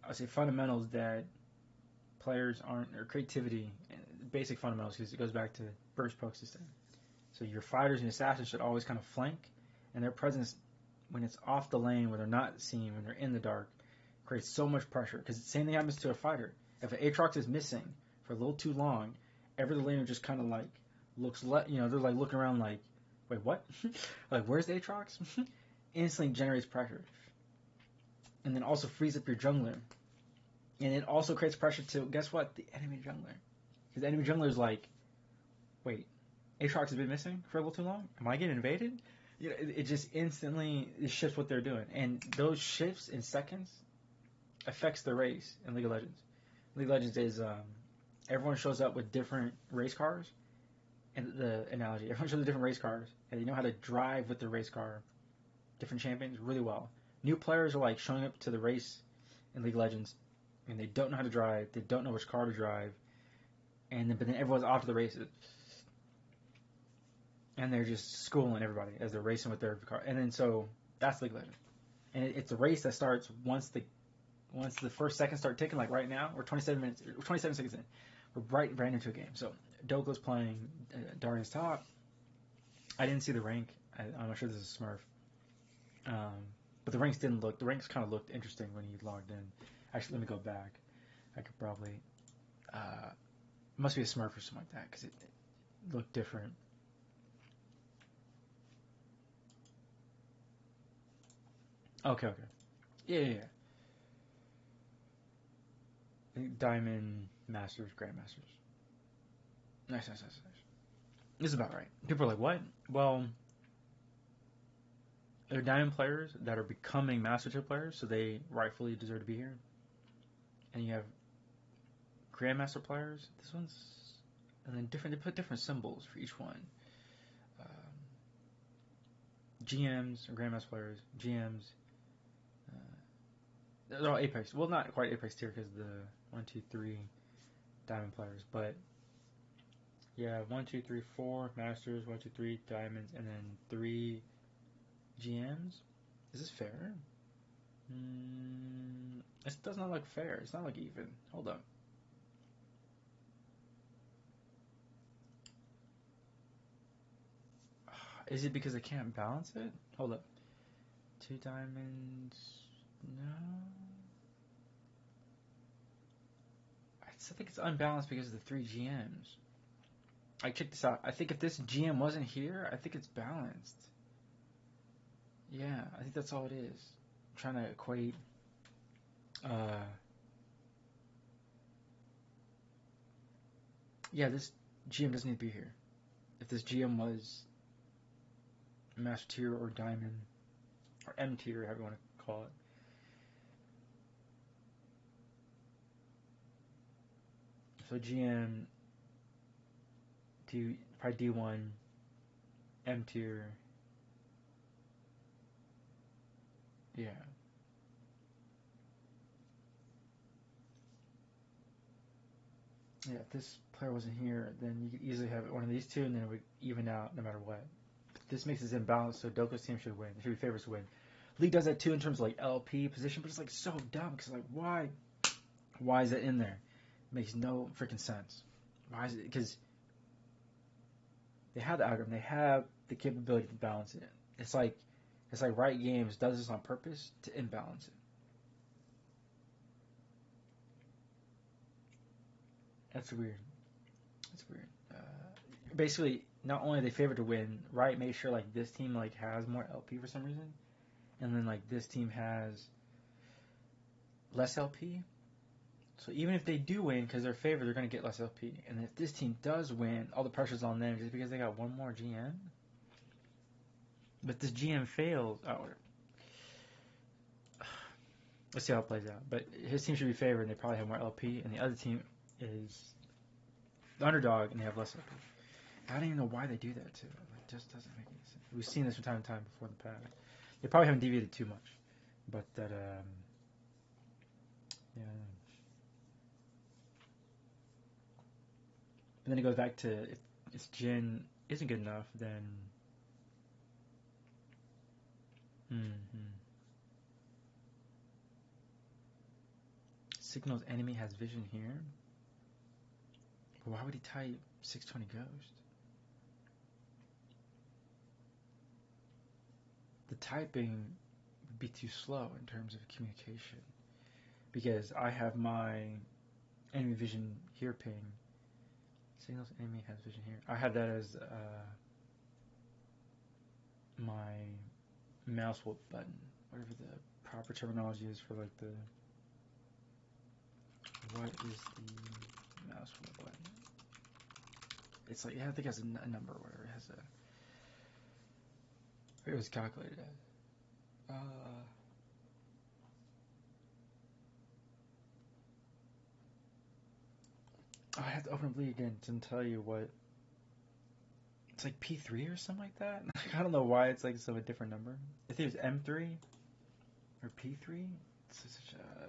I would say, fundamentals that players aren't, or creativity, basic fundamentals, because it goes back to burst poke system. So your fighters and assassins should always kind of flank, and their presence when it's off the lane, when they're not seen, when they're in the dark, creates so much pressure. Because the same thing happens to a fighter. If an Aatrox is missing for a little too long, every laner just kind of like looks, they're like looking around like, wait, what? Like, where's the Aatrox? Instantly generates pressure. And then also frees up your jungler. And it also creates pressure to, guess what? The enemy jungler. Because the enemy jungler is like, wait, Aatrox has been missing for a little too long? Am I getting invaded? You know, it just instantly shifts what they're doing. And those shifts in seconds affects the race in League of Legends. League of Legends is everyone shows up with different race cars. And the analogy, everyone shows up with different race cars. And they know how to drive with the race car, different champions, really well. New players are like showing up to the race in League of Legends, and they don't know how to drive. They don't know which car to drive. But then everyone's off to the races. And they're just schooling everybody as they're racing with their car. And then so that's League of Legends. And it's a race that starts once the first seconds start ticking, like right now. We're 27 seconds in. We're right into a game. So Doko's playing Darius top. I didn't see the rank. I'm not sure this is Smurf. But the ranks kind of looked interesting when he logged in. Actually, let me go back. I could probably, must be a Smurf or something like that, because it looked different. Okay. Yeah. I think Diamond Masters, Grandmasters. Nice. This is about right. People are like, what? Well, they're Diamond players that are becoming Master Tier players, so they rightfully deserve to be here. And you have Grandmaster players. This one's, and then different. They put different symbols for each one. GMs or Grandmaster players. GMs. They're all Apex. Well, not quite Apex tier because the 1, 2, 3 Diamond players, but yeah, 1, 2, 3, 4 Masters, 1, 2, 3 Diamonds, and then 3 GMs. Is this fair? This does not look fair. It's not like even. Hold up. Is it because I can't balance it? Hold up. 2 diamonds. No. I still think it's unbalanced because of the 3 GMs. I check this out. I think if this GM wasn't here, I think it's balanced. Yeah, I think that's all it is. I'm trying to equate. Yeah, this GM doesn't need to be here. If this GM was Master Tier or Diamond, or M Tier, however you want to call it. So GM, probably D1, M Tier. Yeah. Yeah, if this player wasn't here, then you could easily have one of these two, and then it would even out no matter what. But this makes it imbalanced, so Doko's team should win. It should be favorites to win. League does that too in terms of like LP position, but it's like so dumb because like why? Why is it in there? It makes no freaking sense. Why is it? Because they have the algorithm, they have the capability to balance it. It's like Riot Games does this on purpose to imbalance it. That's weird. Basically, not only are they favored to win, Riot made sure like this team like has more LP for some reason, and then like this team has less LP. So even if they do win because they're favored, they're going to get less LP. And if this team does win, all the pressure's on them just because they got one more GM. But this GM fails. Let's see how it plays out. But his team should be favored, and they probably have more LP, and the other team is the underdog, and they have less LP. I don't even know why they do that too. It just doesn't make any sense. We've seen this from time to time before in the past. They probably haven't deviated too much, but that yeah. And then it goes back to if Jin isn't good enough, then signals enemy has vision here. But why would he type 620 Ghost? The typing would be too slow in terms of communication because I have my enemy vision here ping. Signals enemy has vision here. I have that as my mouse wheel button, whatever the proper terminology is for like the. What is the mouse wheel button? It's like, yeah, I think it has a number or whatever. It has a. It was calculated as. I have to open up League again to tell you what. It's like P3 or something like that. I don't know why it's like so a different number. I think it was M3 or P3. It's such a